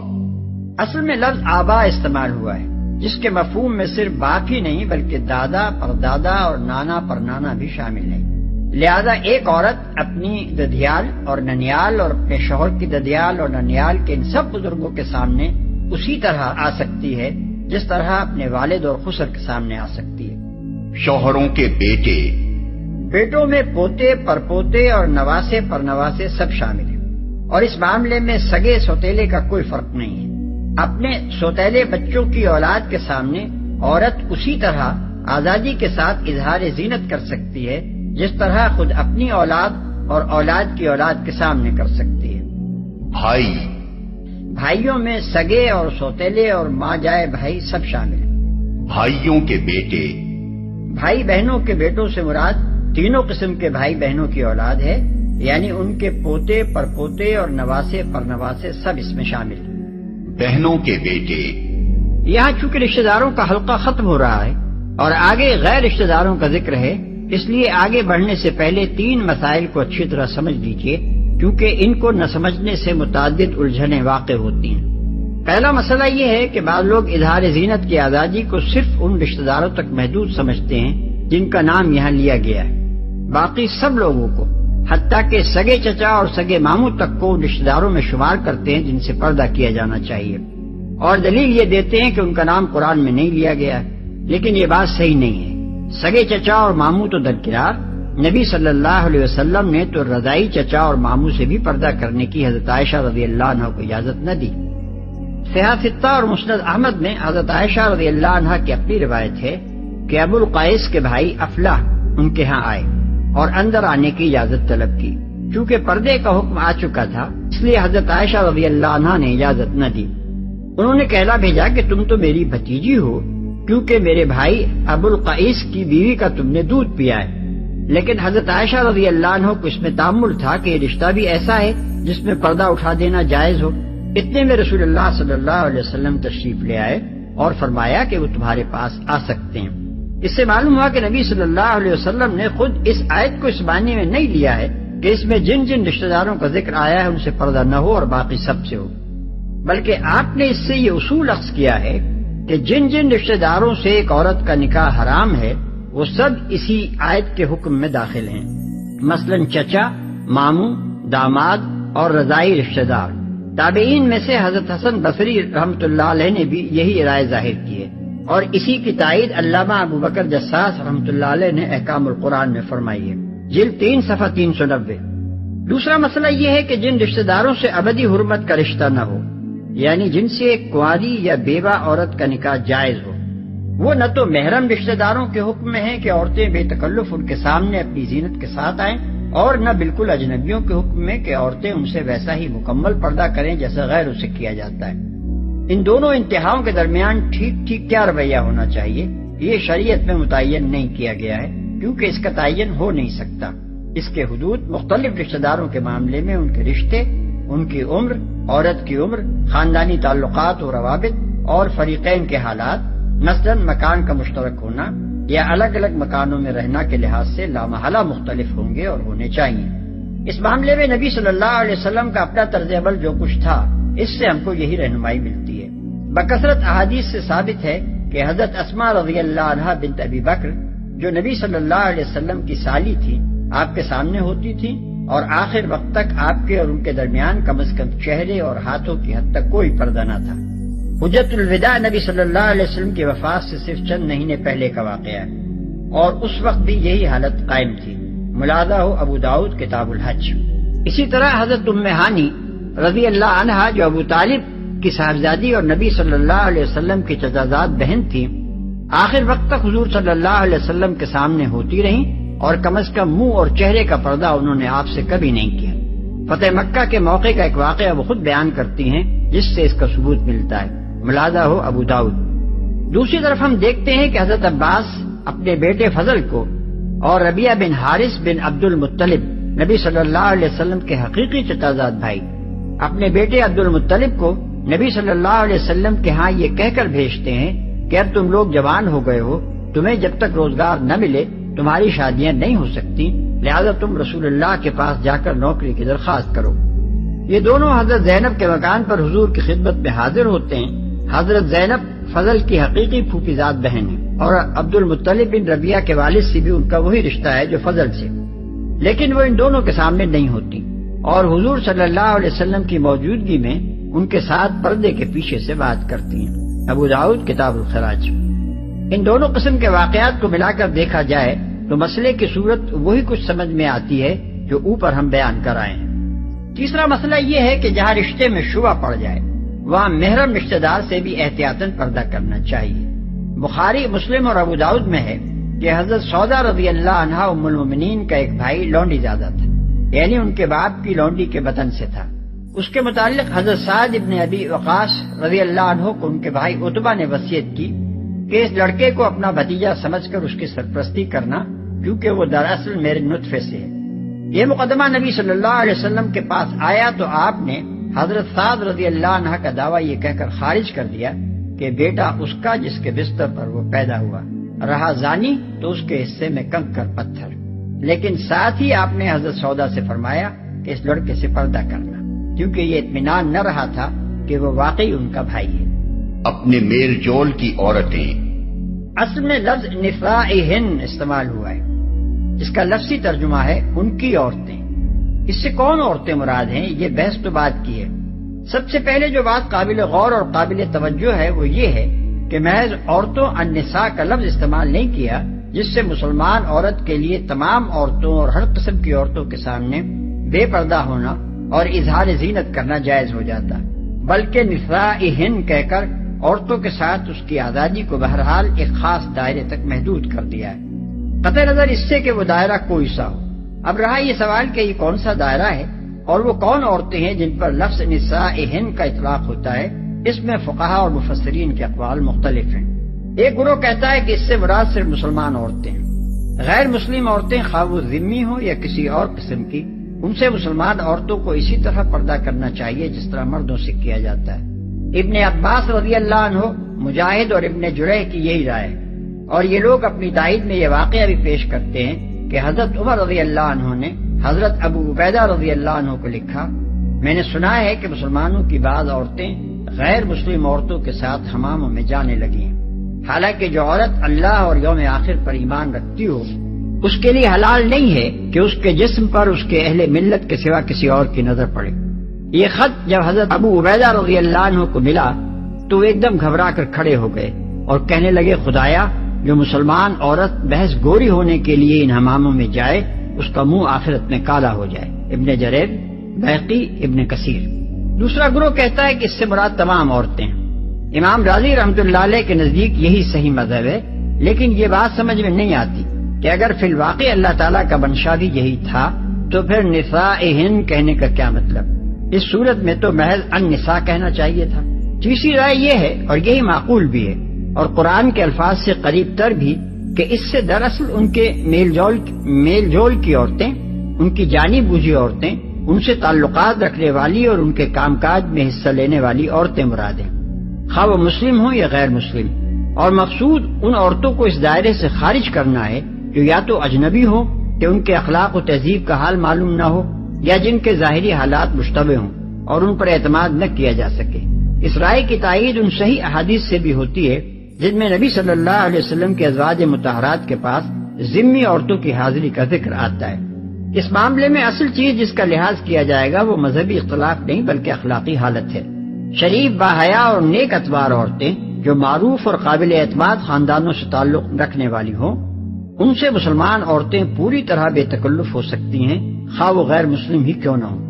اصل میں لفظ آبا استعمال ہوا ہے جس کے مفہوم میں صرف باپ ہی نہیں بلکہ دادا پردادا اور نانا پرنانا بھی شامل ہیں۔ لہذا ایک عورت اپنی ددیال اور ننیال اور اپنے شوہر کی ددیال اور ننیال کے ان سب بزرگوں کے سامنے اسی طرح آ سکتی ہے جس طرح اپنے والد اور خسر کے سامنے آ سکتی ہے۔ شوہروں کے بیٹے، بیٹوں میں پوتے پرپوتے اور نواسے پرنواسے سب شامل ہیں، اور اس معاملے میں سگے سوتیلے کا کوئی فرق نہیں ہے۔ اپنے سوتیلے بچوں کی اولاد کے سامنے عورت اسی طرح آزادی کے ساتھ اظہار زینت کر سکتی ہے جس طرح خود اپنی اولاد اور اولاد کی اولاد کے سامنے کر سکتی ہے۔ بھائی، بھائیوں میں سگے اور سوتیلے اور ماں جائے بھائی سب شامل ہیں۔ بھائیوں کے بیٹے، بھائی بہنوں کے بیٹوں سے مراد تینوں قسم کے بھائی بہنوں کی اولاد ہے، یعنی ان کے پوتے پرپوتے اور نواسے پرنواسے سب اس میں شامل ہیں۔ بہنوں کے بیٹے، یہاں چونکہ رشتہ داروں کا حلقہ ختم ہو رہا ہے اور آگے غیر رشتہ داروں کا ذکر ہے، اس لیے آگے بڑھنے سے پہلے 3 مسائل کو اچھی طرح سمجھ لیجیے، کیونکہ ان کو نہ سمجھنے سے متعدد الجھنیں واقع ہوتی ہیں۔ پہلا مسئلہ یہ ہے کہ بعض لوگ اظہار زینت کی آزادی کو صرف ان رشتہ داروں تک محدود سمجھتے ہیں جن کا نام یہاں لیا گیا ہے، باقی سب لوگوں کو، حتیٰ کہ سگے چچا اور سگے ماموں تک کو ان رشتہ داروں میں شمار کرتے ہیں جن سے پردہ کیا جانا چاہیے، اور دلیل یہ دیتے ہیں کہ ان کا نام قرآن میں نہیں لیا گیا ہے، لیکن یہ بات صحیح نہیں ہے۔ سگے چچا اور ماموں تو درکنار، نبی صلی اللہ علیہ وسلم نے تو رضائی چچا اور ماموں سے بھی پردہ کرنے کی حضرت عائشہ رضی اللہ عنہ کو اجازت نہ دی۔ صحیح ستہ اور مسند احمد میں حضرت عائشہ رضی اللہ عنہ کی اپنی روایت ہے کہ ابو القیس کے بھائی افلاح ان کے ہاں آئے اور اندر آنے کی اجازت طلب کی۔ چونکہ پردے کا حکم آ چکا تھا، اس لیے حضرت عائشہ رضی اللہ عنہ نے اجازت نہ دی۔ انہوں نے کہلا بھیجا کہ تم تو میری بھتیجی ہو، کیونکہ میرے بھائی ابو القیس کی بیوی کا تم نے دودھ پیا ہے۔ لیکن حضرت عائشہ رضی اللہ عنہ کو اس میں تأمل تھا کہ یہ رشتہ بھی ایسا ہے جس میں پردہ اٹھا دینا جائز ہو۔ اتنے میں رسول اللہ صلی اللہ علیہ وسلم تشریف لے آئے اور فرمایا کہ وہ تمہارے پاس آ سکتے ہیں۔ اس سے معلوم ہوا کہ نبی صلی اللہ علیہ وسلم نے خود اس آیت کو اس معنی میں نہیں لیا ہے کہ اس میں جن جن رشتہ داروں کا ذکر آیا ہے ان سے پردہ نہ ہو اور باقی سب سے ہو، بلکہ آپ نے اس سے یہ اصول اخذ کیا ہے کہ جن جن رشتہ داروں سے ایک عورت کا نکاح حرام ہے وہ سب اسی آیت کے حکم میں داخل ہیں، مثلا چچا، ماموں، داماد اور رضائی رشتہ دار۔ تابعین میں سے حضرت حسن بصری رحمۃ اللہ علیہ نے بھی یہی رائے ظاہر کی ہے، اور اسی کی تائید علامہ ابو بکر جساس رحمۃ اللہ علیہ نے احکام القرآن میں فرمائی ہے، جلد 3 صفحہ 390۔ دوسرا مسئلہ یہ ہے کہ جن رشتہ داروں سے ابدی حرمت کا رشتہ نہ ہو، یعنی جن سے ایک کنواری یا بیوہ عورت کا نکاح جائز ہو، وہ نہ تو محرم رشتہ داروں کے حکم میں ہیں کہ عورتیں بے تکلف ان کے سامنے اپنی زینت کے ساتھ آئیں، اور نہ بالکل اجنبیوں کے حکم میں کہ عورتیں ان سے ویسا ہی مکمل پردہ کریں جیسا غیروں سے کیا جاتا ہے۔ ان دونوں انتہاؤں کے درمیان ٹھیک ٹھیک کیا رویہ ہونا چاہیے، یہ شریعت میں متعین نہیں کیا گیا ہے، کیونکہ اس کا تعین ہو نہیں سکتا۔ اس کے حدود مختلف رشتہ داروں کے معاملے میں ان کے رشتے، ان کی عمر، عورت کی عمر، خاندانی تعلقات و روابط اور فریقین کے حالات، مثلا مکان کا مشترک ہونا یا الگ الگ مکانوں میں رہنا کے لحاظ سے لامحالہ مختلف ہوں گے اور ہونے چاہیے۔ اس معاملے میں نبی صلی اللہ علیہ وسلم کا اپنا طرز عمل جو کچھ تھا، اس سے ہم کو یہی رہنمائی ملتی ہے۔ بکثرت احادیث سے ثابت ہے کہ حضرت اسماء رضی اللہ عنہا بنت ابی بکر، جو نبی صلی اللہ علیہ وسلم کی سالی تھی، آپ کے سامنے ہوتی تھی، اور آخر وقت تک آپ کے اور ان کے درمیان کم از کم چہرے اور ہاتھوں کی حد تک کوئی پردہ نہ تھا۔ حجت الوداع نبی صلی اللہ علیہ وسلم کی وفات سے صرف چند مہینے پہلے کا واقعہ ہے، اور اس وقت بھی یہی حالت قائم تھی، ملاحظہ ہو ابو داؤد کتاب الحج۔ اسی طرح حضرت ام ہانی رضی اللہ عنہا، جو ابو طالب کی صاحبزادی اور نبی صلی اللہ علیہ وسلم کی چچازاد بہن تھی، آخر وقت تک حضور صلی اللہ علیہ وسلم کے سامنے ہوتی رہیں، اور کم از کم منہ اور چہرے کا پردہ انہوں نے آپ سے کبھی نہیں کیا۔ فتح مکہ کے موقع کا ایک واقعہ وہ خود بیان کرتی ہیں جس سے اس کا ثبوت ملتا ہے، ملاحظہ ہو ابو داؤد۔ دوسری طرف ہم دیکھتے ہیں کہ حضرت عباس اپنے بیٹے فضل کو اور ربیعہ بن حارث بن عبد المطلب، نبی صلی اللہ علیہ وسلم کے حقیقی چچازاد بھائی، اپنے بیٹے عبد المطلب کو نبی صلی اللہ علیہ وسلم کے ہاں یہ کہہ کر بھیجتے ہیں کہ اب تم لوگ جوان ہو گئے ہو، تمہیں جب تک روزگار نہ ملے تمہاری شادیاں نہیں ہو سکتی، لہذا تم رسول اللہ کے پاس جا کر نوکری کی درخواست کرو۔ یہ دونوں حضرت زینب کے مکان پر حضور کی خدمت میں حاضر ہوتے ہیں۔ حضرت زینب فضل کی حقیقی پھوپھی زاد بہن ہے، اور عبد المطلب بن ربیعہ کے والد سے بھی ان کا وہی رشتہ ہے جو فضل سے، لیکن وہ ان دونوں کے سامنے نہیں ہوتی، اور حضور صلی اللہ علیہ وسلم کی موجودگی میں ان کے ساتھ پردے کے پیچھے سے بات کرتی ہیں۔ ابو داؤد کتاب الخراج۔ ان دونوں قسم کے واقعات کو ملا کر دیکھا جائے تو مسئلے کی صورت وہی کچھ سمجھ میں آتی ہے جو اوپر ہم بیان کر آئے ہیں۔ تیسرا مسئلہ یہ ہے کہ جہاں رشتے میں شبہ پڑ جائے وہاں محرم رشتہ دار سے بھی احتیاطاً پردہ کرنا چاہیے۔ بخاری، مسلم اور ابو داؤد میں ہے کہ حضرت سودا رضی اللہ عنہا ام المؤمنین کا ایک بھائی لونڈی زادہ تھا، یعنی ان کے باپ کی لونڈی کے بطن سے تھا۔ اس کے متعلق حضرت سعد ابن ابی وقاص رضی اللہ عنہ کو ان کے بھائی عتبہ نے وصیت کی کہ اس لڑکے کو اپنا بھتیجا سمجھ کر اس کی سرپرستی کرنا، کیونکہ وہ دراصل میرے نطفے سے ہے۔ یہ مقدمہ نبی صلی اللہ علیہ وسلم کے پاس آیا تو آپ نے حضرت سعد رضی اللہ عنہ کا دعویٰ یہ کہہ کر خارج کر دیا کہ بیٹا اس کا جس کے بستر پر وہ پیدا ہوا، رہا زانی تو اس کے حصے میں کنکر پتھر۔ لیکن ساتھ ہی آپ نے حضرت سودا سے فرمایا کہ اس لڑکے سے پردہ کرنا، کیونکہ یہ اطمینان نہ رہا تھا کہ وہ واقعی ان کا بھائی ہے۔ اپنے میل جول کی عورتیں، اصل میں لفظ نسائہن استعمال ہوا ہے، جس کا لفظی ترجمہ ہے ان کی عورتیں۔ اس سے کون عورتیں مراد ہیں، یہ بحث تو بات کی ہے۔ سب سے پہلے جو بات قابل غور اور قابل توجہ ہے وہ یہ ہے کہ محض عورتوں النساء کا لفظ استعمال نہیں کیا، جس سے مسلمان عورت کے لیے تمام عورتوں اور ہر قسم کی عورتوں کے سامنے بے پردہ ہونا اور اظہار زینت کرنا جائز ہو جاتا، بلکہ نسائہن کہہ کر عورتوں کے ساتھ اس کی آزادی کو بہرحال ایک خاص دائرے تک محدود کر دیا ہے، قطع نظر اس سے کہ وہ دائرہ کوئی سا ہو۔ اب رہا یہ سوال کہ یہ کون سا دائرہ ہے اور وہ کون عورتیں ہیں جن پر لفظ نسائہن کا اطلاق ہوتا ہے، اس میں فقہا اور مفسرین کے اقوال مختلف ہیں۔ ایک گروہ کہتا ہے کہ اس سے مراد صرف مسلمان عورتیں ہیں، غیر مسلم عورتیں خواہ وہ ذمی ہوں یا کسی اور قسم کی، ان سے مسلمان عورتوں کو اسی طرح پردہ کرنا چاہیے جس طرح مردوں سے کیا جاتا ہے۔ ابن عباس رضی اللہ عنہ، مجاہد اور ابن جریح کی یہی رائے ہے، اور یہ لوگ اپنی تائید میں یہ واقعہ بھی پیش کرتے ہیں کہ حضرت عمر رضی اللہ عنہ نے حضرت ابو عبیدہ رضی اللہ عنہ کو لکھا، میں نے سنا ہے کہ مسلمانوں کی بعض عورتیں غیر مسلم عورتوں کے ساتھ حماموں میں جانے لگی ہیں، حالانکہ جو عورت اللہ اور یوم آخر پر ایمان رکھتی ہو اس کے لیے حلال نہیں ہے کہ اس کے جسم پر اس کے اہل ملت کے سوا کسی اور کی نظر پڑے۔ یہ خط جب حضرت ابو عبیدہ رضی اللہ عنہ کو ملا تو وہ ایک دم گھبرا کر کھڑے ہو گئے اور کہنے لگے، خدایا جو مسلمان عورت بحث گوری ہونے کے لیے ان حماموں میں جائے اس کا منہ آخرت میں کالا ہو جائے۔ ابن جریر، بہقی، ابن کثیر۔ دوسرا گروہ کہتا ہے کہ اس سے مراد تمام عورتیں ہیں۔ امام رازی رحمۃ اللہ علیہ کے نزدیک یہی صحیح مذہب ہے، لیکن یہ بات سمجھ میں نہیں آتی کہ اگر فی الواقع اللہ تعالیٰ کا منشا بھی یہی تھا تو پھر نسائہن کہنے کا کیا مطلب؟ اس صورت میں تو محض النساء کہنا چاہیے تھا۔ تیسری رائے یہ ہے، اور یہی معقول بھی ہے اور قرآن کے الفاظ سے قریب تر بھی، کہ اس سے دراصل ان کے میل جول کی عورتیں، ان کی جانی بوجھی عورتیں، ان سے تعلقات رکھنے والی اور ان کے کام کاج میں حصہ لینے والی عورتیں مراد ہیں، خواہ وہ مسلم ہوں یا غیر مسلم، اور مقصود ان عورتوں کو اس دائرے سے خارج کرنا ہے جو یا تو اجنبی ہو کہ ان کے اخلاق و تہذیب کا حال معلوم نہ ہو، یا جن کے ظاہری حالات مشتبہ ہوں اور ان پر اعتماد نہ کیا جا سکے۔ اس رائے کی تائید ان صحیح احادیث سے بھی ہوتی ہے جن میں نبی صلی اللہ علیہ وسلم کے ازواج مطہرات کے پاس ذمی عورتوں کی حاضری کا ذکر آتا ہے۔ اس معاملے میں اصل چیز جس کا لحاظ کیا جائے گا وہ مذہبی اختلاف نہیں بلکہ اخلاقی حالت ہے۔ شریف، باحیا اور نیک اتوار عورتیں جو معروف اور قابل اعتماد خاندانوں سے تعلق رکھنے والی ہوں، ان سے مسلمان عورتیں پوری طرح بے تکلف ہو سکتی ہیں، خواہ وہ غیر مسلم ہی کیوں نہ ہوں،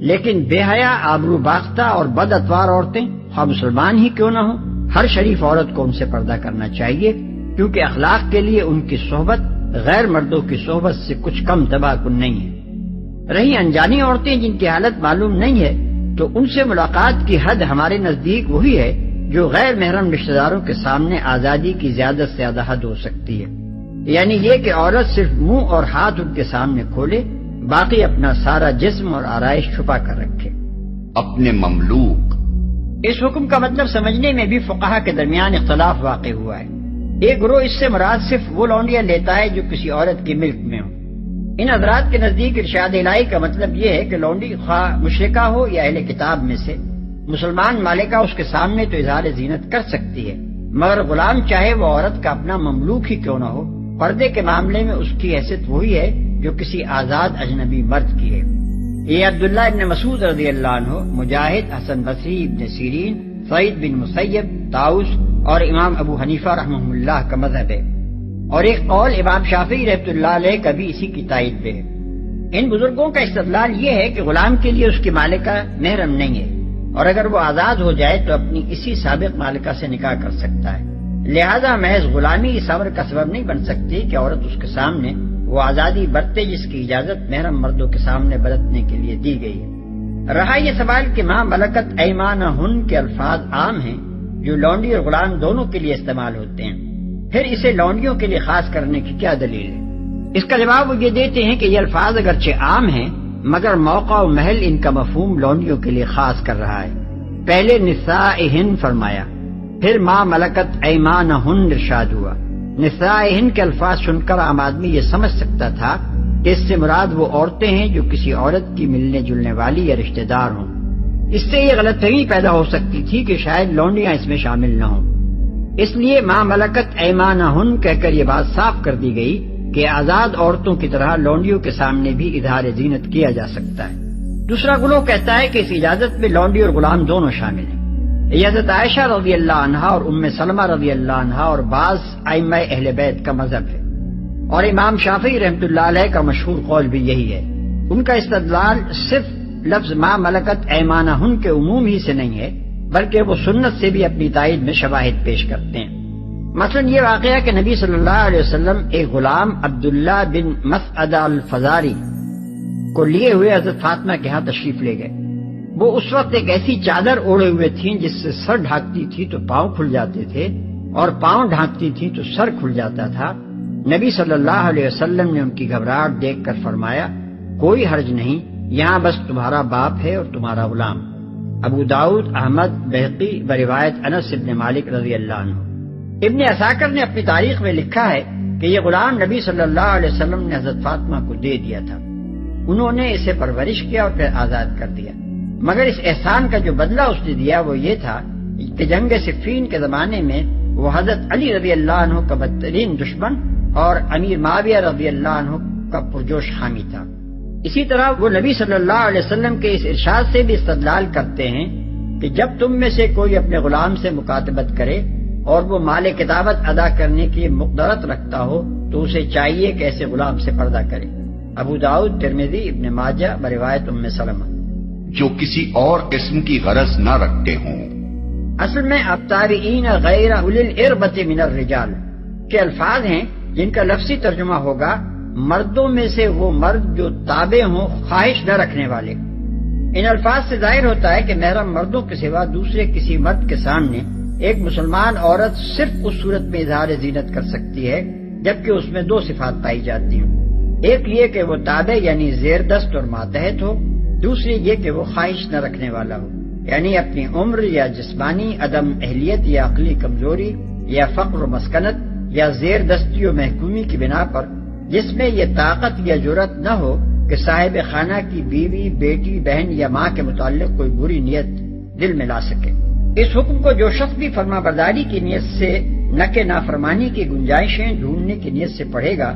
لیکن بے حیا، آبرو باختہ اور بد اتوار عورتیں خواہ مسلمان ہی کیوں نہ ہوں، ہر شریف عورت کو ان سے پردہ کرنا چاہیے، کیونکہ اخلاق کے لیے ان کی صحبت غیر مردوں کی صحبت سے کچھ کم تباہ کن نہیں ہے۔ رہی انجانی عورتیں جن کی حالت معلوم نہیں ہے تو ان سے ملاقات کی حد ہمارے نزدیک وہی ہے جو غیر محرم رشتہ داروں کے سامنے آزادی کی زیادہ سے زیادہ حد ہو سکتی ہے، یعنی یہ کہ عورت صرف منہ اور ہاتھ ان کے سامنے کھولے، باقی اپنا سارا جسم اور آرائش چھپا کر رکھے۔ اپنے مملوک، اس حکم کا مطلب سمجھنے میں بھی فقہا کے درمیان اختلاف واقع ہوا ہے۔ ایک گروہ اس سے مراد صرف وہ لونڈیاں لیتا ہے جو کسی عورت کی ملک میں ہوں۔ ان حضرات کے نزدیک ارشاد الہی کا مطلب یہ ہے کہ لونڈی خواہ مشرکہ ہو یا اہل کتاب میں سے، مسلمان مالکہ اس کے سامنے تو اظہار زینت کر سکتی ہے، مگر غلام چاہے وہ عورت کا اپنا مملوک ہی کیوں نہ ہو، پردے کے معاملے میں اس کی حیثیت وہی ہے جو کسی آزاد اجنبی مرد کی ہے۔ یہ عبداللہ ابن مسعود رضی اللہ عنہ، مجاہد، حسن بصری، ابن سیرین، سعید بن مسیب، طاؤس اور امام ابو حنیفہ رحمہ اللہ کا مذہب ہے، اور ایک قول امام شافعی رحمۃ اللہ علیہ کا بھی اسی کی تائید میں ہے۔ ان بزرگوں کا استدلال یہ ہے کہ غلام کے لیے اس کی مالکہ محرم نہیں ہے، اور اگر وہ آزاد ہو جائے تو اپنی اسی سابق مالکہ سے نکاح کر سکتا ہے، لہذا محض غلامی اس امر کا سبب نہیں بن سکتی کہ عورت اس کے سامنے وہ آزادی برتے جس کی اجازت محرم مردوں کے سامنے برتنے کے لیے دی گئی ہے۔ رہا یہ سوال کہ ماں ملکت ایمانہن کے الفاظ عام ہیں جو لونڈی اور غلام دونوں کے لیے استعمال ہوتے ہیں، پھر اسے لونڈیوں کے لیے خاص کرنے کی کیا دلیل ہے؟ اس کا جواب وہ یہ دیتے ہیں کہ یہ الفاظ اگرچہ عام ہیں مگر موقع و محل ان کا مفہوم لونڈیوں کے لیے خاص کر رہا ہے۔ پہلے نسائہن فرمایا، پھر ما ملکت ایمانہن ارشاد ہوا۔ نسائہن کے الفاظ سن کر عام آدمی یہ سمجھ سکتا تھا کہ اس سے مراد وہ عورتیں ہیں جو کسی عورت کی ملنے جلنے والی یا رشتہ دار ہوں۔ اس سے یہ غلط فہمی پیدا ہو سکتی تھی کہ شاید لونڈیاں اس میں شامل نہ ہوں، اس لیے ما ملکت ایمانہن کہہ کر یہ بات صاف کر دی گئی کہ آزاد عورتوں کی طرح لونڈیوں کے سامنے بھی اظہار زینت کیا جا سکتا ہے۔ دوسرا گروہ کہتا ہے کہ اس اجازت میں لونڈی اور غلام دونوں شامل ہیں۔ یہ حضرت عائشہ رضی اللہ عنہا اور ام سلمہ رضی اللہ عنہا اور بعض ائمہ اہل بیت کا مذہب ہے، اور امام شافعی رحمۃ اللہ علیہ کا مشہور قول بھی یہی ہے۔ ان کا استدلال صرف لفظ ما ملکت ایمانہن کے عموم ہی سے نہیں ہے، بلکہ وہ سنت سے بھی اپنی تائید میں شواہد پیش کرتے ہیں۔ مثلا یہ واقعہ کہ نبی صلی اللہ علیہ وسلم ایک غلام عبداللہ بن مسعدہ الفزاری کو لیے ہوئے حضرت فاطمہ کے ہاں تشریف لے گئے۔ وہ اس وقت ایک ایسی چادر اوڑھے ہوئے تھیں جس سے سر ڈھانکتی تھی تو پاؤں کھل جاتے تھے، اور پاؤں ڈھانکتی تھی تو سر کھل جاتا تھا۔ نبی صلی اللہ علیہ وسلم نے ان کی گھبراہٹ دیکھ کر فرمایا، کوئی حرج نہیں، یہاں بس تمہارا باپ ہے اور تمہارا غلام۔ ابو داؤد، احمد، بہقی بروایت انس بن مالک رضی اللہ عنہ۔ ابن عساکر نے اپنی تاریخ میں لکھا ہے کہ یہ غلام نبی صلی اللہ علیہ وسلم نے حضرت فاطمہ کو دے دیا تھا۔ انہوں نے اسے پرورش کیا اور پھر آزاد کر دیا، مگر اس احسان کا جو بدلہ اس نے دیا وہ یہ تھا کہ جنگ صفین کے زمانے میں وہ حضرت علی رضی اللہ عنہ کا بدترین دشمن اور امیر معاویہ رضی اللہ عنہ کا پرجوش حامی تھا۔ اسی طرح وہ نبی صلی اللہ علیہ وسلم کے اس ارشاد سے بھی استدلال کرتے ہیں کہ جب تم میں سے کوئی اپنے غلام سے مکاتبت کرے اور وہ مال کتابت ادا کرنے کی مقدرت رکھتا ہو تو اسے چاہیے کہ ایسے غلام سے پردہ کرے۔ ابو داؤد، ترمذی، ابن ماجہ بروایت ام سلمہ۔ جو کسی اور قسم کی غرض نہ رکھتے ہوں۔ اصل میں التابعین غیر اولی الاربۃ من الرجال کے الفاظ ہیں جن کا لفظی ترجمہ ہوگا مردوں میں سے وہ مرد جو تابع ہوں، خواہش نہ رکھنے والے۔ ان الفاظ سے ظاہر ہوتا ہے کہ محرم مردوں کے سوا دوسرے کسی مرد کے سامنے ایک مسلمان عورت صرف اس صورت میں اظہار زینت کر سکتی ہے جبکہ اس میں دو صفات پائی جاتی ہیں، ایک یہ کہ وہ تابع یعنی زیر دست اور ماتحت ہو، دوسری یہ کہ وہ خواہش نہ رکھنے والا ہو، یعنی اپنی عمر یا جسمانی عدم اہلیت یا عقلی کمزوری یا فقر و مسکنت یا زیر دستی و محکومی کی بنا پر جس میں یہ طاقت یا جرأت نہ ہو کہ صاحب خانہ کی بیوی، بیٹی، بہن یا ماں کے متعلق کوئی بری نیت دل میں لا سکے۔ اس حکم کو جو شخص بھی فرما برداری کی نیت سے نہ کہ نافرمانی کی گنجائشیں ڈھونڈنے کی نیت سے پڑھے گا،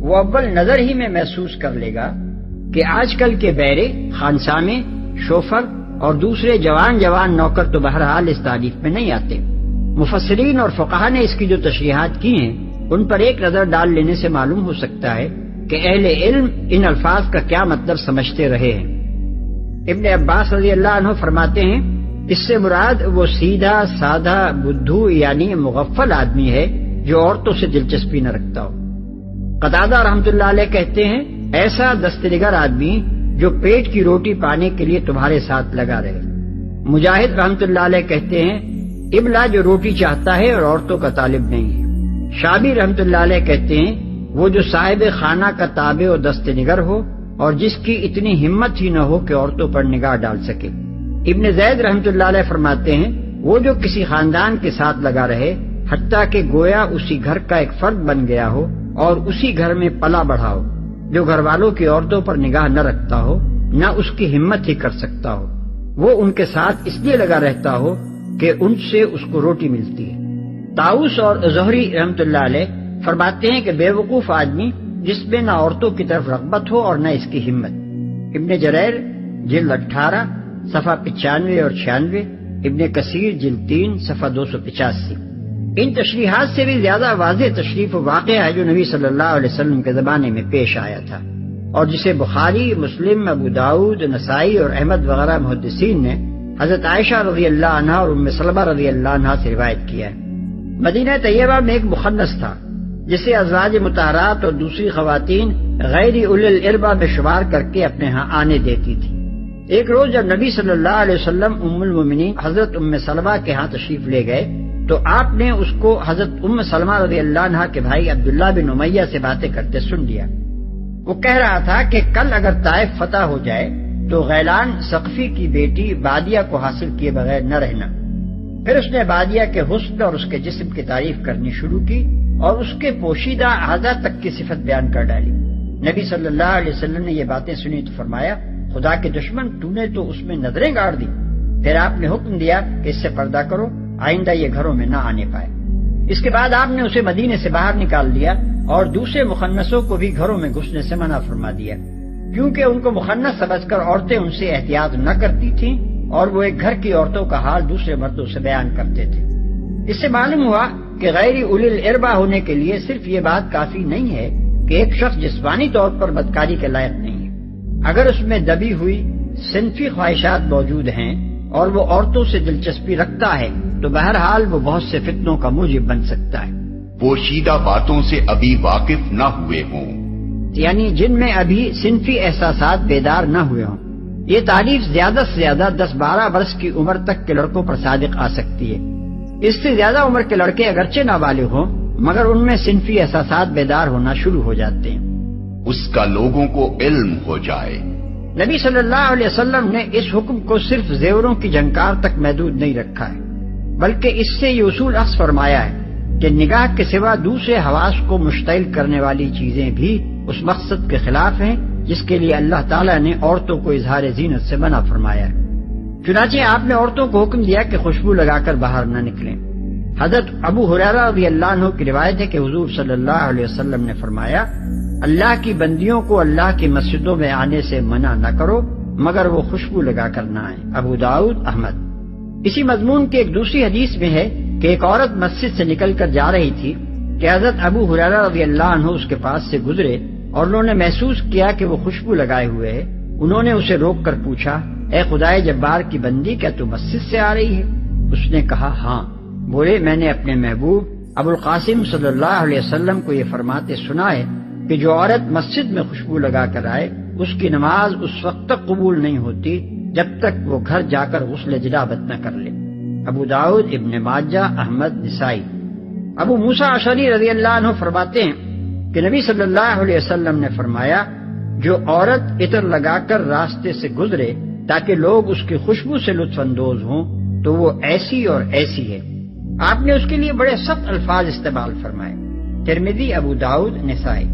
وہ اول نظر ہی میں محسوس کر لے گا کہ آج کل کے بیرے، خانسامے، شوفر اور دوسرے جوان نوکر تو بہرحال اس تعریف میں نہیں آتے۔ مفسرین اور فقہا نے اس کی جو تشریحات کی ہیں ان پر ایک نظر ڈال لینے سے معلوم ہو سکتا ہے کہ اہل علم ان الفاظ کا کیا مطلب سمجھتے رہے ہیں۔ ابن عباس رضی اللہ عنہ فرماتے ہیں اس سے مراد وہ سیدھا سادہ بدھو یعنی مغفل آدمی ہے جو عورتوں سے دلچسپی نہ رکھتا ہو۔ قتادہ رحمۃ اللہ علیہ کہتے ہیں ایسا دستنگر آدمی جو پیٹ کی روٹی پانے کے لیے تمہارے ساتھ لگا رہے۔ مجاہد رحمۃ اللہ علیہ کہتے ہیں ابلا جو روٹی چاہتا ہے اور عورتوں کا طالب نہیں ہے۔ شابی رحمۃ اللہ علیہ کہتے ہیں وہ جو صاحب خانہ کا تابع و دستنگر ہو اور جس کی اتنی ہمت ہی نہ ہو کہ عورتوں پر نگاہ ڈال سکے۔ ابن زید رحمۃ اللہ علیہ فرماتے ہیں وہ جو کسی خاندان کے ساتھ لگا رہے حتیٰ کہ گویا اسی گھر کا ایک فرد بن گیا ہو اور اسی گھر میں پلا بڑھا ہو، جو گھر والوں کی عورتوں پر نگاہ نہ رکھتا ہو، نہ اس کی ہمت ہی کر سکتا ہو، وہ ان کے ساتھ اس لیے لگا رہتا ہو کہ ان سے اس کو روٹی ملتی ہے۔ طاؤس اور زہری رحمۃ اللہ علیہ فرماتے ہیں کہ بے وقوف آدمی جس میں نہ عورتوں کی طرف رغبت ہو اور نہ اس کی ہمت۔ ابن جریر جلد 18 صفحہ 95 اور 96، ابن کثیر جلد 3 صفحہ 285۔ ان تشریحات سے بھی زیادہ واضح تشریف و واقعہ ہے جو نبی صلی اللہ علیہ وسلم کے زمانے میں پیش آیا تھا اور جسے بخاری، مسلم، ابو داؤد، نسائی اور احمد وغیرہ محدثین نے حضرت عائشہ رضی اللہ عنہا اور ام سلمہ رضی اللہ عنہا سے روایت کیا ہے۔ مدینہ طیبہ میں ایک مخنث تھا جسے ازواج مطہرات اور دوسری خواتین غیر اولی الاربہ میں شمار کر کے اپنے ہاں آنے دیتی تھی۔ ایک روز جب نبی صلی اللہ علیہ وسلم ام المومنین حضرت ام سلمہ کے ہاں تشریف لے گئے تو آپ نے اس کو حضرت ام سلمہ رضی اللہ عنہا کے بھائی عبداللہ بن امیہ سے باتیں کرتے سن لیا۔ وہ کہہ رہا تھا کہ کل اگر طائف فتح ہو جائے تو غیلان ثقفی کی بیٹی بادیہ کو حاصل کیے بغیر نہ رہنا۔ پھر اس نے بادیہ کے حسن اور اس کے جسم کی تعریف کرنی شروع کی اور اس کے پوشیدہ اعضاء تک کی صفت بیان کر ڈالی۔ نبی صلی اللہ علیہ وسلم نے یہ باتیں سنی تو فرمایا، خدا کے دشمن، تو نے تو اس میں نظریں گاڑ دی۔ پھر آپ نے حکم دیا کہ اس سے پردہ کرو، آئندہ یہ گھروں میں نہ آنے پائے۔ اس کے بعد آپ نے اسے مدینے سے باہر نکال دیا اور دوسرے مخنثوں کو بھی گھروں میں گھسنے سے منع فرما دیا، کیونکہ ان کو مخنث سمجھ کر عورتیں ان سے احتیاط نہ کرتی تھیں اور وہ ایک گھر کی عورتوں کا حال دوسرے مردوں سے بیان کرتے تھے۔ اس سے معلوم ہوا کہ غیر اولی الاربا ہونے کے لیے صرف یہ بات کافی نہیں ہے کہ ایک شخص جسمانی طور پر بدکاری کے لائق نہیں ہے۔ اگر اس میں دبی ہوئی صنفی خواہشات موجود ہیں اور وہ عورتوں سے دلچسپی رکھتا ہے تو بہرحال وہ بہت سے فتنوں کا موجب بن سکتا ہے۔ پوشیدہ باتوں سے ابھی واقف نہ ہوئے ہوں، یعنی جن میں ابھی صنفی احساسات بیدار نہ ہوئے ہوں۔ یہ تعریف زیادہ سے زیادہ 10-12 برس کی عمر تک کے لڑکوں پر صادق آ سکتی ہے۔ اس سے زیادہ عمر کے لڑکے اگرچہ نابالغ ہوں مگر ان میں صنفی احساسات بیدار ہونا شروع ہو جاتے ہیں۔ اس کا لوگوں کو علم ہو جائے۔ نبی صلی اللہ علیہ وسلم نے اس حکم کو صرف زیوروں کی جھنکار تک محدود نہیں رکھا ہے، بلکہ اس سے یہ اصول اخذ فرمایا ہے کہ نگاہ کے سوا دوسرے حواس کو مشتعل کرنے والی چیزیں بھی اس مقصد کے خلاف ہیں جس کے لیے اللہ تعالیٰ نے عورتوں کو اظہار زینت سے منع فرمایا ہے۔ چنانچہ آپ نے عورتوں کو حکم دیا کہ خوشبو لگا کر باہر نہ نکلیں۔ حضرت ابو ہریرہ رضی اللہ عنہ کی روایت ہے کہ حضور صلی اللہ علیہ وسلم نے فرمایا، اللہ کی بندیوں کو اللہ کی مسجدوں میں آنے سے منع نہ کرو مگر وہ خوشبو لگا کر نہ آئیں۔ ابو داؤد، احمد۔ اسی مضمون کی ایک دوسری حدیث میں ہے کہ ایک عورت مسجد سے نکل کر جا رہی تھی کہ حضرت ابو ہریرہ رضی اللہ عنہ اس کے پاس سے گزرے اور انہوں نے محسوس کیا کہ وہ خوشبو لگائے ہوئے ہے۔ انہوں نے اسے روک کر پوچھا، اے خدائے جبار کی بندی، کیا تو مسجد سے آ رہی ہے؟ اس نے کہا ہاں۔ بولے، میں نے اپنے محبوب ابو القاسم صلی اللہ علیہ وسلم کو یہ فرماتے سنا ہے کہ جو عورت مسجد میں خوشبو لگا کر آئے اس کی نماز اس وقت تک قبول نہیں ہوتی جب تک وہ گھر جا کر غسل جنابت نہ کر لے۔ ابو داؤد، ابن ماجہ، احمد، نسائی۔ ابو موسیٰ اشعری رضی اللہ عنہ فرماتے ہیں کہ نبی صلی اللہ علیہ وسلم نے فرمایا، جو عورت عطر لگا کر راستے سے گزرے تاکہ لوگ اس کی خوشبو سے لطف اندوز ہوں تو وہ ایسی اور ایسی ہے۔ آپ نے اس کے لیے بڑے سخت الفاظ استعمال فرمائے۔ ترمذی، ابو داؤد، نسائی۔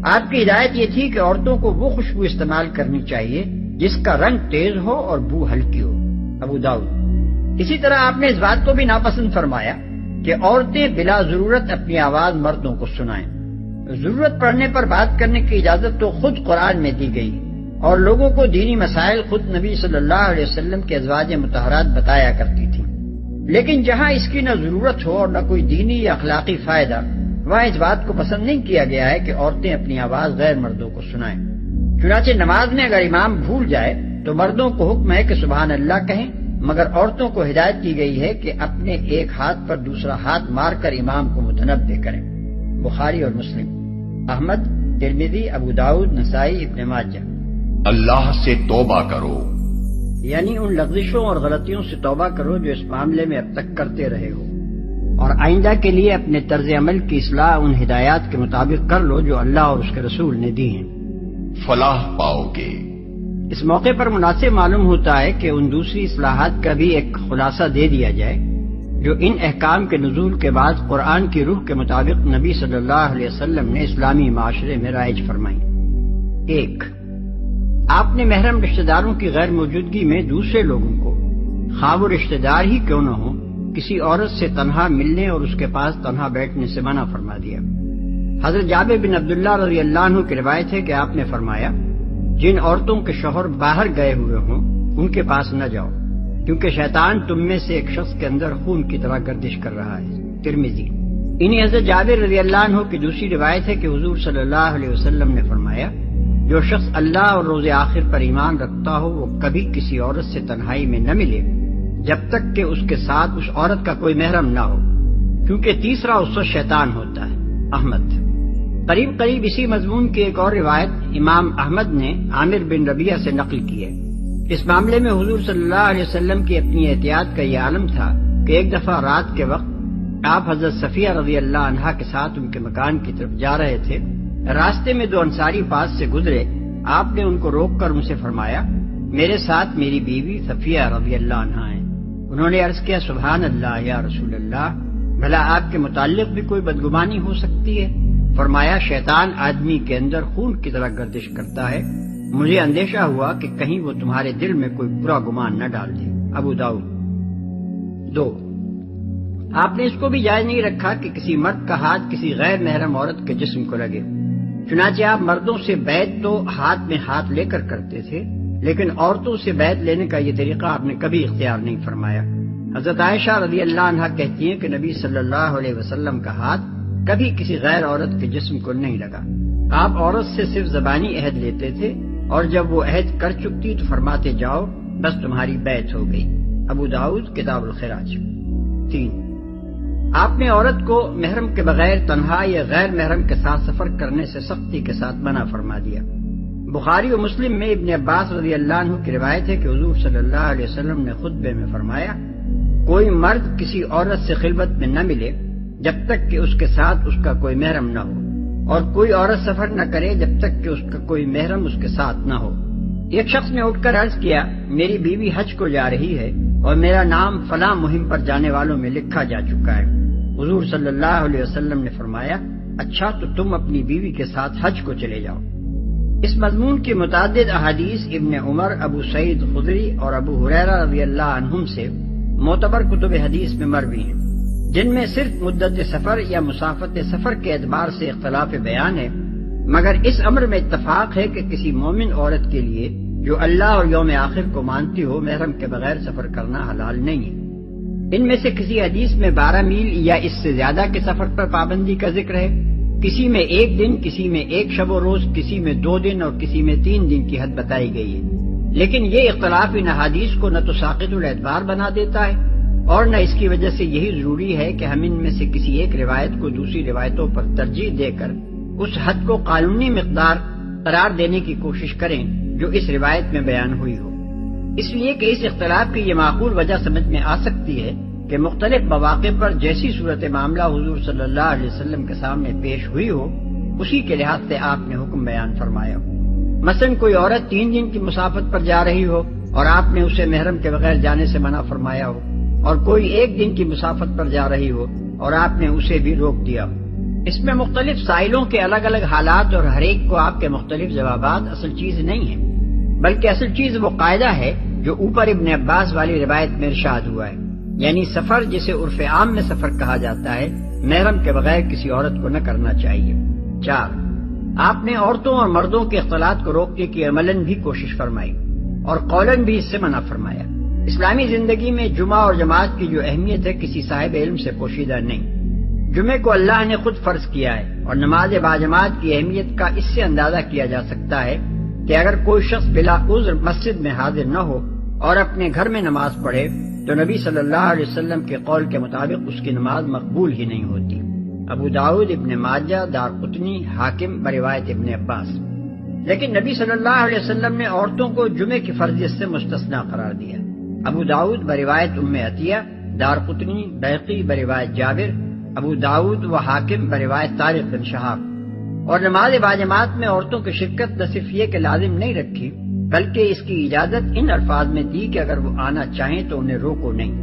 آپ کی ہدایت یہ تھی کہ عورتوں کو وہ خوشبو استعمال کرنی چاہیے جس کا رنگ تیز ہو اور بو ہلکی ہو۔ ابو داؤد۔ اسی طرح آپ نے اس بات کو بھی ناپسند فرمایا کہ عورتیں بلا ضرورت اپنی آواز مردوں کو سنائیں۔ ضرورت پڑنے پر بات کرنے کی اجازت تو خود قرآن میں دی گئی اور لوگوں کو دینی مسائل خود نبی صلی اللہ علیہ وسلم کے ازواج مطہرات بتایا کرتی تھیں، لیکن جہاں اس کی نہ ضرورت ہو اور نہ کوئی دینی یا اخلاقی فائدہ، وہاں اس بات کو پسند نہیں کیا گیا ہے کہ عورتیں اپنی آواز غیر مردوں کو سنائیں۔ چنانچہ نماز میں اگر امام بھول جائے تو مردوں کو حکم ہے کہ سبحان اللہ کہیں، مگر عورتوں کو ہدایت کی گئی ہے کہ اپنے ایک ہاتھ پر دوسرا ہاتھ مار کر امام کو متنبہ کریں۔ بخاری اور مسلم۔ احمد، ترمذی، ابو داؤد، نسائی، ابن ماجہ۔ اللہ سے توبہ کرو، یعنی ان لغزشوں اور غلطیوں سے توبہ کرو جو اس معاملے میں اب تک کرتے رہے ہو، اور آئندہ کے لیے اپنے طرز عمل کی اصلاح ان ہدایات کے مطابق کر لو جو اللہ اور اس کے رسول نے دی ہیں، فلاح پاؤ گے۔ اس موقع پر مناسب معلوم ہوتا ہے کہ ان دوسری اصلاحات کا بھی ایک خلاصہ دے دیا جائے جو ان احکام کے نزول کے بعد قرآن کی روح کے مطابق نبی صلی اللہ علیہ وسلم نے اسلامی معاشرے میں رائج فرمائی۔ 1، آپ نے محرم رشتہ داروں کی غیر موجودگی میں دوسرے لوگوں کو، خواہ وہ رشتہ دار ہی کیوں نہ ہو، کسی عورت سے تنہا ملنے اور اس کے پاس تنہا بیٹھنے سے منع فرما دیا۔ حضرت جابر بن عبداللہ رضی اللہ عنہ کی روایت ہے کہ آپ نے فرمایا، جن عورتوں کے شوہر باہر گئے ہوئے ہوں ان کے پاس نہ جاؤ، کیونکہ شیطان تم میں سے ایک شخص کے اندر خون کی طرح گردش کر رہا ہے۔ ترمذی۔ انہی حضرت جابر رضی اللہ عنہ کی دوسری روایت ہے کہ حضور صلی اللہ علیہ وسلم نے فرمایا، جو شخص اللہ اور روز آخر پر ایمان رکھتا ہو وہ کبھی کسی عورت سے تنہائی میں نہ ملے جب تک کہ اس کے ساتھ اس عورت کا کوئی محرم نہ ہو، کیونکہ تیسرا اس وقت شیطان ہوتا ہے۔ احمد۔ قریب اسی مضمون کی ایک اور روایت امام احمد نے عامر بن ربیعہ سے نقل کی ہے۔ اس معاملے میں حضور صلی اللہ علیہ وسلم کی اپنی احتیاط کا یہ عالم تھا کہ ایک دفعہ رات کے وقت آپ حضرت صفیہ رضی اللہ عنہا کے ساتھ ان کے مکان کی طرف جا رہے تھے۔ راستے میں 2 انصاری پاس سے گزرے، آپ نے ان کو روک کر ان سے فرمایا، میرے ساتھ میری بیوی صفیہ رضی اللہ عنہا ہیں۔ انہوں نے عرض کیا سبحان اللہ یا رسول اللہ، بھلا آپ کے متعلق بھی کوئی بدگمانی ہو سکتی ہے؟ فرمایا شیطان آدمی کے اندر خون کی طرح گردش کرتا ہے، مجھے اندیشہ ہوا کہ کہیں وہ تمہارے دل میں کوئی برا گمان نہ ڈال دے۔ ابو داؤد۔ 2، آپ نے اس کو بھی جائز نہیں رکھا کہ کسی مرد کا ہاتھ کسی غیر محرم عورت کے جسم کو لگے، چنانچہ آپ مردوں سے بیعت تو ہاتھ میں ہاتھ لے کر کرتے تھے، لیکن عورتوں سے بیعت لینے کا یہ طریقہ آپ نے کبھی اختیار نہیں فرمایا۔ حضرت عائشہ رضی اللہ عنہا کہتی ہیں کہ نبی صلی اللہ علیہ وسلم کا ہاتھ کبھی کسی غیر عورت کے جسم کو نہیں لگا، آپ عورت سے صرف زبانی عہد لیتے تھے، اور جب وہ عہد کر چکتی تو فرماتے جاؤ بس تمہاری بیعت ہو گئی۔ ابو داؤد کتاب الخراج۔ 3، آپ نے عورت کو محرم کے بغیر تنہا یا غیر محرم کے ساتھ سفر کرنے سے سختی کے ساتھ منع فرما دیا۔ بخاری و مسلم میں ابن عباس رضی اللہ عنہ کی روایت ہے کہ حضور صلی اللہ علیہ وسلم نے خطبے میں فرمایا، کوئی مرد کسی عورت سے خلوت میں نہ ملے جب تک کہ اس کے ساتھ اس کا کوئی محرم نہ ہو، اور کوئی عورت سفر نہ کرے جب تک کہ اس کا کوئی محرم اس کے ساتھ نہ ہو۔ ایک شخص نے اٹھ کر عرض کیا، میری بیوی حج کو جا رہی ہے اور میرا نام فلاں مہم پر جانے والوں میں لکھا جا چکا ہے۔ حضور صلی اللہ علیہ وسلم نے فرمایا، اچھا تو تم اپنی بیوی کے ساتھ حج کو چلے جاؤ۔ اس مضمون کی متعدد احادیث ابن عمر، ابو سعید خدری اور ابو ہریرہ رضی اللہ عنہم سے معتبر کتب حدیث میں مروی ہیں، جن میں صرف مدت سفر یا مسافت سفر کے اعتبار سے اختلاف بیان ہے، مگر اس امر میں اتفاق ہے کہ کسی مومن عورت کے لیے جو اللہ اور یوم آخر کو مانتی ہو محرم کے بغیر سفر کرنا حلال نہیں ہے۔ ان میں سے کسی حدیث میں 12 میل یا اس سے زیادہ کے سفر پر پابندی کا ذکر ہے، کسی میں 1 دن، کسی میں 1 شب و روز، کسی میں 2 دن اور کسی میں 3 دن کی حد بتائی گئی ہے۔ لیکن یہ اختلاف ان احادیث کو نہ تو ساقط الاعتبار بنا دیتا ہے اور نہ اس کی وجہ سے یہی ضروری ہے کہ ہم ان میں سے کسی ایک روایت کو دوسری روایتوں پر ترجیح دے کر اس حد کو قانونی مقدار قرار دینے کی کوشش کریں جو اس روایت میں بیان ہوئی ہو، اس لیے کہ اس اختلاف کی یہ معقول وجہ سمجھ میں آ سکتی ہے کہ مختلف مواقع پر جیسی صورت معاملہ حضور صلی اللہ علیہ وسلم کے سامنے پیش ہوئی ہو، اسی کے لحاظ سے آپ نے حکم بیان فرمایا ہو۔ مثلا کوئی عورت 3 دن کی مسافت پر جا رہی ہو اور آپ نے اسے محرم کے بغیر جانے سے منع فرمایا ہو، اور کوئی 1 دن کی مسافت پر جا رہی ہو اور آپ نے اسے بھی روک دیا ہو۔ اس میں مختلف سائلوں کے الگ الگ حالات اور ہر ایک کو آپ کے مختلف جوابات اصل چیز نہیں ہیں، بلکہ اصل چیز وہ قاعدہ ہے جو اوپر ابن عباس والی روایت میں ارشاد ہوا ہے، یعنی سفر جسے عرف عام میں سفر کہا جاتا ہے محرم کے بغیر کسی عورت کو نہ کرنا چاہیے۔ 4، آپ نے عورتوں اور مردوں کے اختلاط کو روکنے کی عملاً بھی کوشش فرمائی اور قولاً بھی اس سے منع فرمایا۔ اسلامی زندگی میں جمعہ اور جماعت کی جو اہمیت ہے کسی صاحب علم سے پوشیدہ نہیں۔ جمعے کو اللہ نے خود فرض کیا ہے اور نماز باجماعت کی اہمیت کا اس سے اندازہ کیا جا سکتا ہے کہ اگر کوئی شخص بلا عذر مسجد میں حاضر نہ ہو اور اپنے گھر میں نماز پڑھے تو نبی صلی اللہ علیہ وسلم کے قول کے مطابق اس کی نماز مقبول ہی نہیں ہوتی۔ ابو داؤد، ابن ماجہ، دارقطنی، حاکم بروایت ابن عباس۔ لیکن نبی صلی اللہ علیہ وسلم نے عورتوں کو جمعے کی فرضیت سے مستثنا قرار دیا۔ ابو داؤد بروایت ام عطیہ، دارقطنی، بیہقی بروایت جابر، ابو داؤد و حاکم بروایت طارق بن شہاب۔ اور نماز باجماعت میں عورتوں کی شرکت نہ صرف یہ کہ لازم نہیں رکھی بلکہ اس کی اجازت ان الفاظ میں دی کہ اگر وہ آنا چاہیں تو انہیں روکو نہیں۔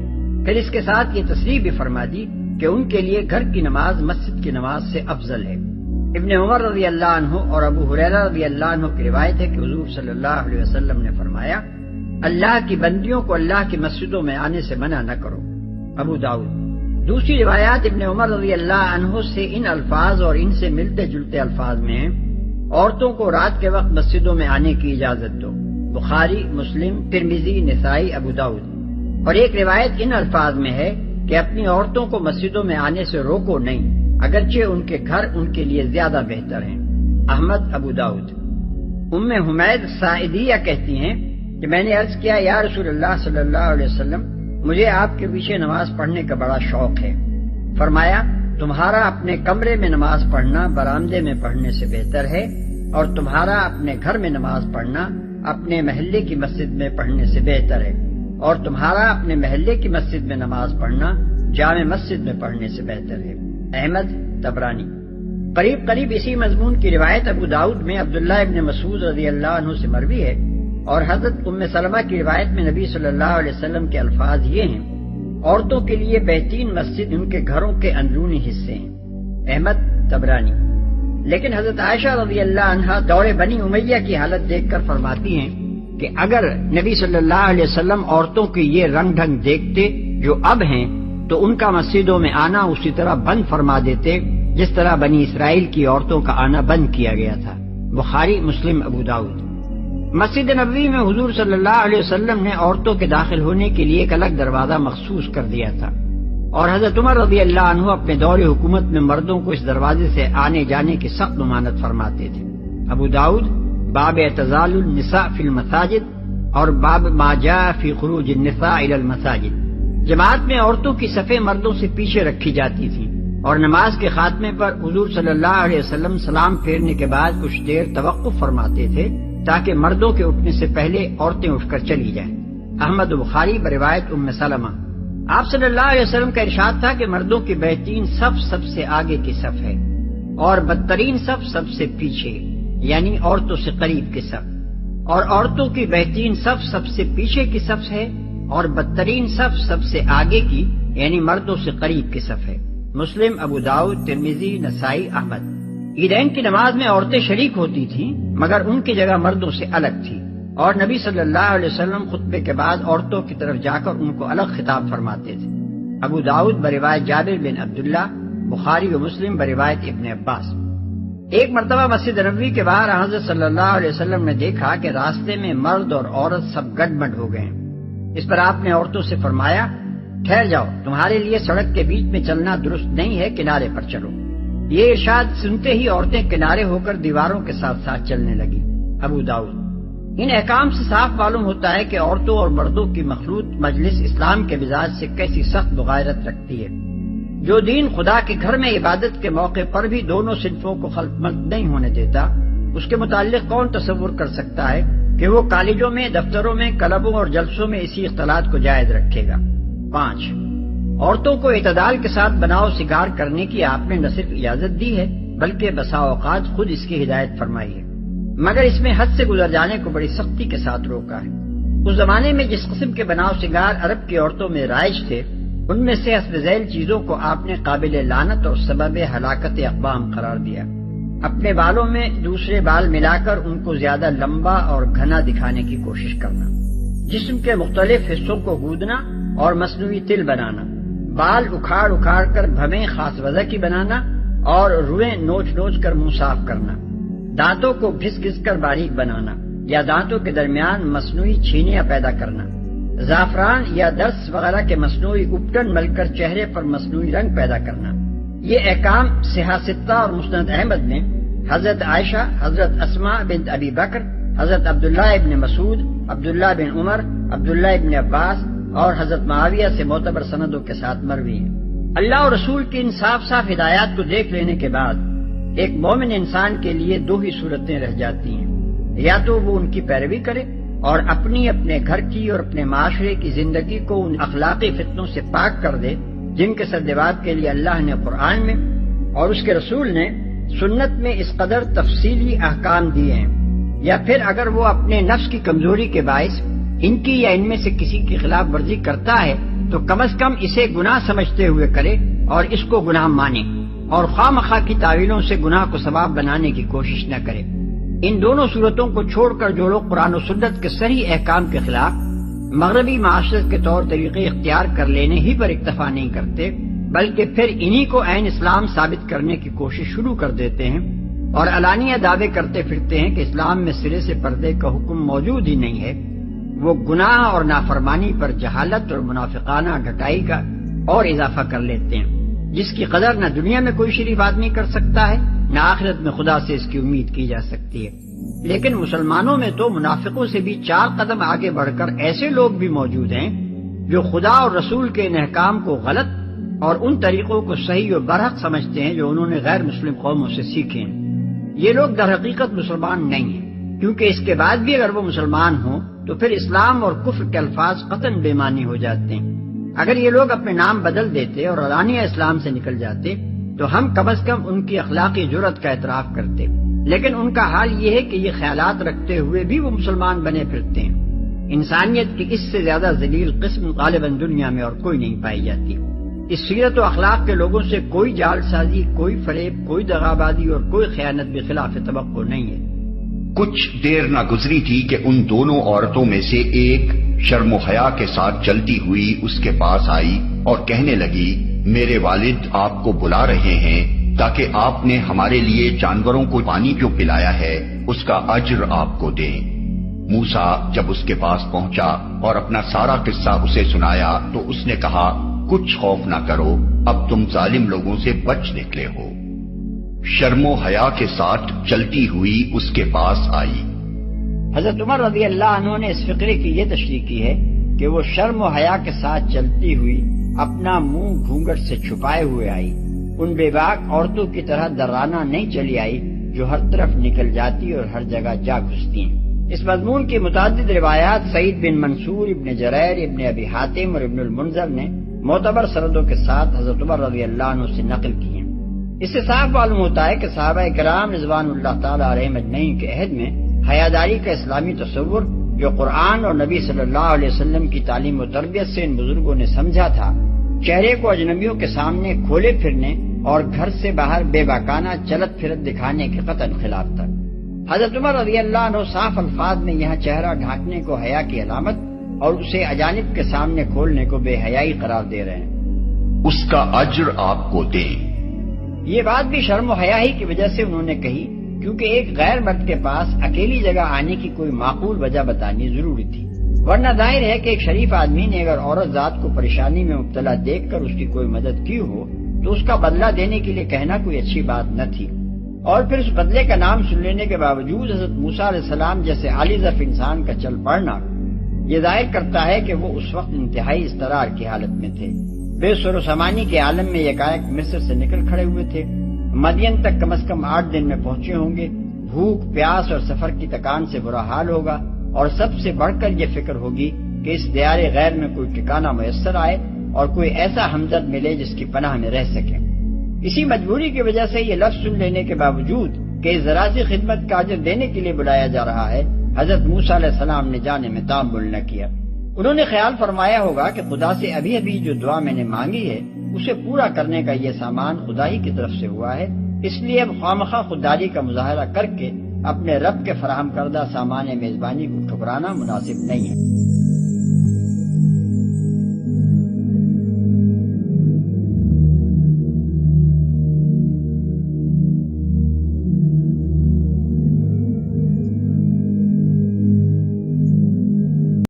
پھر اس کے ساتھ یہ تصریح بھی فرما دی کہ ان کے لیے گھر کی نماز مسجد کی نماز سے افضل ہے۔ ابن عمر رضی اللہ عنہ اور ابو ہریرہ رضی اللہ عنہ کی روایت ہے کہ حضور صلی اللہ علیہ وسلم نے فرمایا، اللہ کی بندیوں کو اللہ کی مسجدوں میں آنے سے منع نہ کرو۔ ابو داؤد۔ دوسری روایات ابن عمر رضی اللہ عنہ سے ان الفاظ اور ان سے ملتے جلتے الفاظ میں ہیں، عورتوں کو رات کے وقت مسجدوں میں آنے کی اجازت دو۔ بخاری، مسلم، ترمذی، نسائی، ابو داؤد۔ اور ایک روایت ان الفاظ میں ہے کہ اپنی عورتوں کو مسجدوں میں آنے سے روکو نہیں، اگرچہ ان کے گھر ان کے لیے زیادہ بہتر ہیں۔ احمد، ابو داؤد۔ ام حمید ساعدیہ کہتی ہیں کہ میں نے عرض کیا، یا رسول اللہ صلی اللہ علیہ وسلم، مجھے آپ کے پیچھے نماز پڑھنے کا بڑا شوق ہے۔ فرمایا، تمہارا اپنے کمرے میں نماز پڑھنا برآمدے میں پڑھنے سے بہتر ہے، اور تمہارا اپنے گھر میں نماز پڑھنا اپنے محلے کی مسجد میں پڑھنے سے بہتر ہے، اور تمہارا اپنے محلے کی مسجد میں نماز پڑھنا جامع مسجد میں پڑھنے سے بہتر ہے۔ احمد، طبرانی۔ قریب اسی مضمون کی روایت ابو داؤد میں عبداللہ ابن مسعود رضی اللہ عنہ سے مروی ہے، اور حضرت ام سلمہ کی روایت میں نبی صلی اللہ علیہ وسلم کے الفاظ یہ ہیں، عورتوں کے لیے بہترین مسجد ان کے گھروں کے اندرونی حصے ہیں. احمد طبرانی. لیکن حضرت عائشہ رضی اللہ عنہا دور بنی امیہ کی حالت دیکھ کر فرماتی ہیں کہ اگر نبی صلی اللہ علیہ وسلم عورتوں کے یہ رنگ ڈھنگ دیکھتے جو اب ہیں تو ان کا مسجدوں میں آنا اسی طرح بند فرما دیتے جس طرح بنی اسرائیل کی عورتوں کا آنا بند کیا گیا تھا. بخاری، مسلم، ابو داؤد. مسجد نبوی میں حضور صلی اللہ علیہ وسلم نے عورتوں کے داخل ہونے کے لیے ایک الگ دروازہ مخصوص کر دیا تھا، اور حضرت عمر رضی اللہ عنہ اپنے دور حکومت میں مردوں کو اس دروازے سے آنے جانے کی سخت ممانعت فرماتے تھے. ابو داؤد باب اعتزال النساء فی المساجد اور باب ما جاء فی خروج النساء الی المساجد. جماعت میں عورتوں کی صفیں مردوں سے پیچھے رکھی جاتی تھیں، اور نماز کے خاتمے پر حضور صلی اللہ علیہ وسلم سلام پھیرنے کے بعد کچھ دیر توقف فرماتے تھے تاکہ مردوں کے اٹھنے سے پہلے عورتیں اٹھ کر چلی جائیں. احمد و بخاری بروایت ام سلمہ. آپ صلی اللہ علیہ وسلم کا ارشاد تھا کہ مردوں کی بہترین صف سب سے آگے کی صف ہے اور بدترین صف سب سے پیچھے، یعنی عورتوں سے قریب کی صف، اور عورتوں کی بہترین صف سب سے پیچھے کی صف ہے اور بدترین صف سب سے آگے کی، یعنی مردوں سے قریب کی صف ہے. مسلم، ابو داؤد، ترمذی، نسائی، احمد. عیدین کی نماز میں عورتیں شریک ہوتی تھیں مگر ان کی جگہ مردوں سے الگ تھی، اور نبی صلی اللہ علیہ وسلم خطبے کے بعد عورتوں کی طرف جا کر ان کو الگ خطاب فرماتے تھے. ابو داؤد بروایت جابر بن عبداللہ، بخاری و مسلم بروایت ابن عباس. ایک مرتبہ مسجد نبوی کے باہر حضرت صلی اللہ علیہ وسلم نے دیکھا کہ راستے میں مرد اور عورت سب گڈمڈ ہو گئے. اس پر آپ نے عورتوں سے فرمایا، ٹھہر جاؤ، تمہارے لیے سڑک کے بیچ میں چلنا درست نہیں ہے، کنارے پر چلو. یہ ارشاد سنتے ہی عورتیں کنارے ہو کر دیواروں کے ساتھ ساتھ چلنے لگی. ابو داؤد. ان احکام سے صاف معلوم ہوتا ہے کہ عورتوں اور مردوں کی مخلوط مجلس اسلام کے مزاج سے کیسی سخت مغایرت رکھتی ہے. جو دین خدا کے گھر میں عبادت کے موقع پر بھی دونوں صنفوں کو خلط ملط نہیں ہونے دیتا، اس کے متعلق کون تصور کر سکتا ہے کہ وہ کالجوں میں، دفتروں میں، کلبوں اور جلسوں میں اسی اختلاط کو جائز رکھے گا. 5. عورتوں کو اعتدال کے ساتھ بناؤ سگار کرنے کی آپ نے نہ صرف اجازت دی ہے بلکہ بسا اوقات خود اس کی ہدایت فرمائی ہے، مگر اس میں حد سے گزر جانے کو بڑی سختی کے ساتھ روکا ہے. اس زمانے میں جس قسم کے بناؤ سگار عرب کی عورتوں میں رائج تھے، ان میں سے حسب ذیل چیزوں کو آپ نے قابل لعنت اور سبب ہلاکت اقوام قرار دیا. اپنے بالوں میں دوسرے بال ملا کر ان کو زیادہ لمبا اور گھنا دکھانے کی کوشش کرنا، جسم کے مختلف حصوں کو گودنا اور مصنوعی تل بنانا، بال اکھاڑ اکھاڑ کر بھمیں خاص وضع کی بنانا اور روئیں نوچ نوچ کر منہ صاف کرنا، دانتوں کو گھس گھس کر باریک بنانا یا دانتوں کے درمیان مصنوعی چھینیاں پیدا کرنا، زعفران یا درس وغیرہ کے مصنوعی اپٹن مل کر چہرے پر مصنوعی رنگ پیدا کرنا. یہ احکام صحیح ستہ اور مسند احمد میں حضرت عائشہ، حضرت اسماء بنت ابی بکر، حضرت عبداللہ ابن مسعود، عبداللہ بن عمر، عبداللہ ابن عباس اور حضرت معاویہ سے معتبر سندوں کے ساتھ مروی ہیں. اللہ اور رسول کی ان صاف صاف ہدایات کو دیکھ لینے کے بعد ایک مومن انسان کے لیے دو ہی صورتیں رہ جاتی ہیں، یا تو وہ ان کی پیروی کرے اور اپنی، اپنے گھر کی اور اپنے معاشرے کی زندگی کو ان اخلاقی فتنوں سے پاک کر دے جن کے سدباب کے لیے اللہ نے قرآن میں اور اس کے رسول نے سنت میں اس قدر تفصیلی احکام دیے ہیں، یا پھر اگر وہ اپنے نفس کی کمزوری کے باعث ان کی یا ان میں سے کسی کی خلاف ورزی کرتا ہے تو کم از کم اسے گناہ سمجھتے ہوئے کرے اور اس کو گناہ مانے، اور خواہ مخواہ کی تعویلوں سے گناہ کو ثواب بنانے کی کوشش نہ کرے. ان دونوں صورتوں کو چھوڑ کر جو لوگ قرآن و سنت کے صحیح احکام کے خلاف مغربی معاشرت کے طور طریقے اختیار کر لینے ہی پر اکتفا نہیں کرتے بلکہ پھر انہی کو عین اسلام ثابت کرنے کی کوشش شروع کر دیتے ہیں اور علانیہ دعوے کرتے پھرتے ہیں کہ اسلام میں سرے سے پردے کا حکم موجود ہی نہیں ہے، وہ گناہ اور نافرمانی پر جہالت اور منافقانہ ڈھٹائی کا اور اضافہ کر لیتے ہیں، جس کی قدر نہ دنیا میں کوئی شریف آدمی کر سکتا ہے نہ آخرت میں خدا سے اس کی امید کی جا سکتی ہے. لیکن مسلمانوں میں تو منافقوں سے بھی 4 قدم آگے بڑھ کر ایسے لوگ بھی موجود ہیں جو خدا اور رسول کے ان احکام کو غلط اور ان طریقوں کو صحیح و برحق سمجھتے ہیں جو انہوں نے غیر مسلم قوموں سے سیکھے ہیں. یہ لوگ در حقیقت مسلمان نہیں ہیں، کیونکہ اس کے بعد بھی اگر وہ مسلمان ہوں تو پھر اسلام اور کفر کے الفاظ قطعاً بے معنی ہو جاتے ہیں. اگر یہ لوگ اپنے نام بدل دیتے اور علانیہ اسلام سے نکل جاتے تو ہم کم از کم ان کی اخلاقی جرأت کا اعتراف کرتے، لیکن ان کا حال یہ ہے کہ یہ خیالات رکھتے ہوئے بھی وہ مسلمان بنے پھرتے ہیں. انسانیت کی اس سے زیادہ ذلیل قسم غالباً دنیا میں اور کوئی نہیں پائی جاتی۔ اس سیرت و اخلاق کے لوگوں سے کوئی جال سازی، کوئی فریب، کوئی دغابازی اور کوئی خیانت بھی خلاف توقع نہیں ہے۔ کچھ دیر نہ گزری تھی کہ ان دونوں عورتوں میں سے ایک شرم و حیا کے ساتھ چلتی ہوئی اس کے پاس آئی اور کہنے لگی، میرے والد آپ کو بلا رہے ہیں تاکہ آپ نے ہمارے لیے جانوروں کو پانی کیوں پلایا ہے، اس کا اجر آپ کو دیں۔ موسیٰ جب اس کے پاس پہنچا اور اپنا سارا قصہ اسے سنایا تو اس نے کہا، کچھ خوف نہ کرو، اب تم ظالم لوگوں سے بچ نکلے ہو۔ شرم و حیا کے ساتھ چلتی ہوئی اس کے پاس آئی۔ حضرت عمر رضی اللہ عنہ نے اس فقرے کی یہ تشریح کی ہے کہ وہ شرم و حیا کے ساتھ چلتی ہوئی اپنا منہ گھونگھٹ سے چھپائے ہوئے آئی، ان بے باک عورتوں کی طرح درانہ نہیں چلی آئی جو ہر طرف نکل جاتی اور ہر جگہ جا گھستی ہیں۔ اس مضمون کی متعدد روایات سعید بن منصور، ابن جریر، ابن ابی حاتم اور ابن المنذر نے معتبر سندوں کے ساتھ حضرت عمر رضی اللہ عنہ سے نقل کی ہیں۔ اس سے صاف معلوم ہوتا ہے کہ صحابہ کرام رضوان اللہ تعالی علیہم اجمعین کے عہد میں حیاداری کا اسلامی تصور جو قرآن اور نبی صلی اللہ علیہ وسلم کی تعلیم و تربیت سے ان بزرگوں نے سمجھا تھا، چہرے کو اجنبیوں کے سامنے کھولے پھرنے اور گھر سے باہر بے باکانہ چلت پھرت دکھانے کے قطعاً خلاف تھا۔ حضرت عمر رضی اللہ عنہ صاف الفاظ میں یہاں چہرہ ڈھانکنے کو حیا کی علامت اور اسے اجانب کے سامنے کھولنے کو بے حیائی قرار دے رہے ہیں۔ اس کا اجر آپ کو دیں۔ یہ بات بھی شرم و حیا ہی کی وجہ سے انہوں نے کہی، کیونکہ ایک غیر مرد کے پاس اکیلی جگہ آنے کی کوئی معقول وجہ بتانی ضروری تھی، ورنہ ظاہر ہے کہ ایک شریف آدمی نے اگر عورت ذات کو پریشانی میں مبتلا دیکھ کر اس کی کوئی مدد کی ہو تو اس کا بدلہ دینے کے لیے کہنا کوئی اچھی بات نہ تھی، اور پھر اس بدلے کا نام سن لینے کے باوجود حضرت موسیٰ علیہ السلام جیسے عالی ظرف انسان کا چل پڑنا یہ ظاہر کرتا ہے کہ وہ اس وقت انتہائی اضطرار کی حالت میں تھے، بے سر و سامانی کے عالم میں یکایک مصر سے نکل کھڑے ہوئے تھے، مدین تک کم از کم 8 دن میں پہنچے ہوں گے، بھوک پیاس اور سفر کی تکان سے برا حال ہوگا، اور سب سے بڑھ کر یہ فکر ہوگی کہ اس دیار غیر میں کوئی ٹھکانہ میسر آئے اور کوئی ایسا ہمدرد ملے جس کی پناہ میں رہ سکے۔ اسی مجبوری کی وجہ سے یہ لفظ سن لینے کے باوجود کہ ذرا سی خدمت کا اجر دینے کے لیے بلایا جا رہا ہے، حضرت موسیٰ علیہ السلام نے جانے میں تامل نہ کیا۔ انہوں نے خیال فرمایا ہوگا کہ خدا سے ابھی ابھی جو دعا میں نے مانگی ہے اسے پورا کرنے کا یہ سامان خدا ہی کی طرف سے ہوا ہے، اس لیے اب خوامخواہ خودداری کا مظاہرہ کر کے اپنے رب کے فراہم کردہ سامان میزبانی کو ٹھکرانا مناسب نہیں ہے۔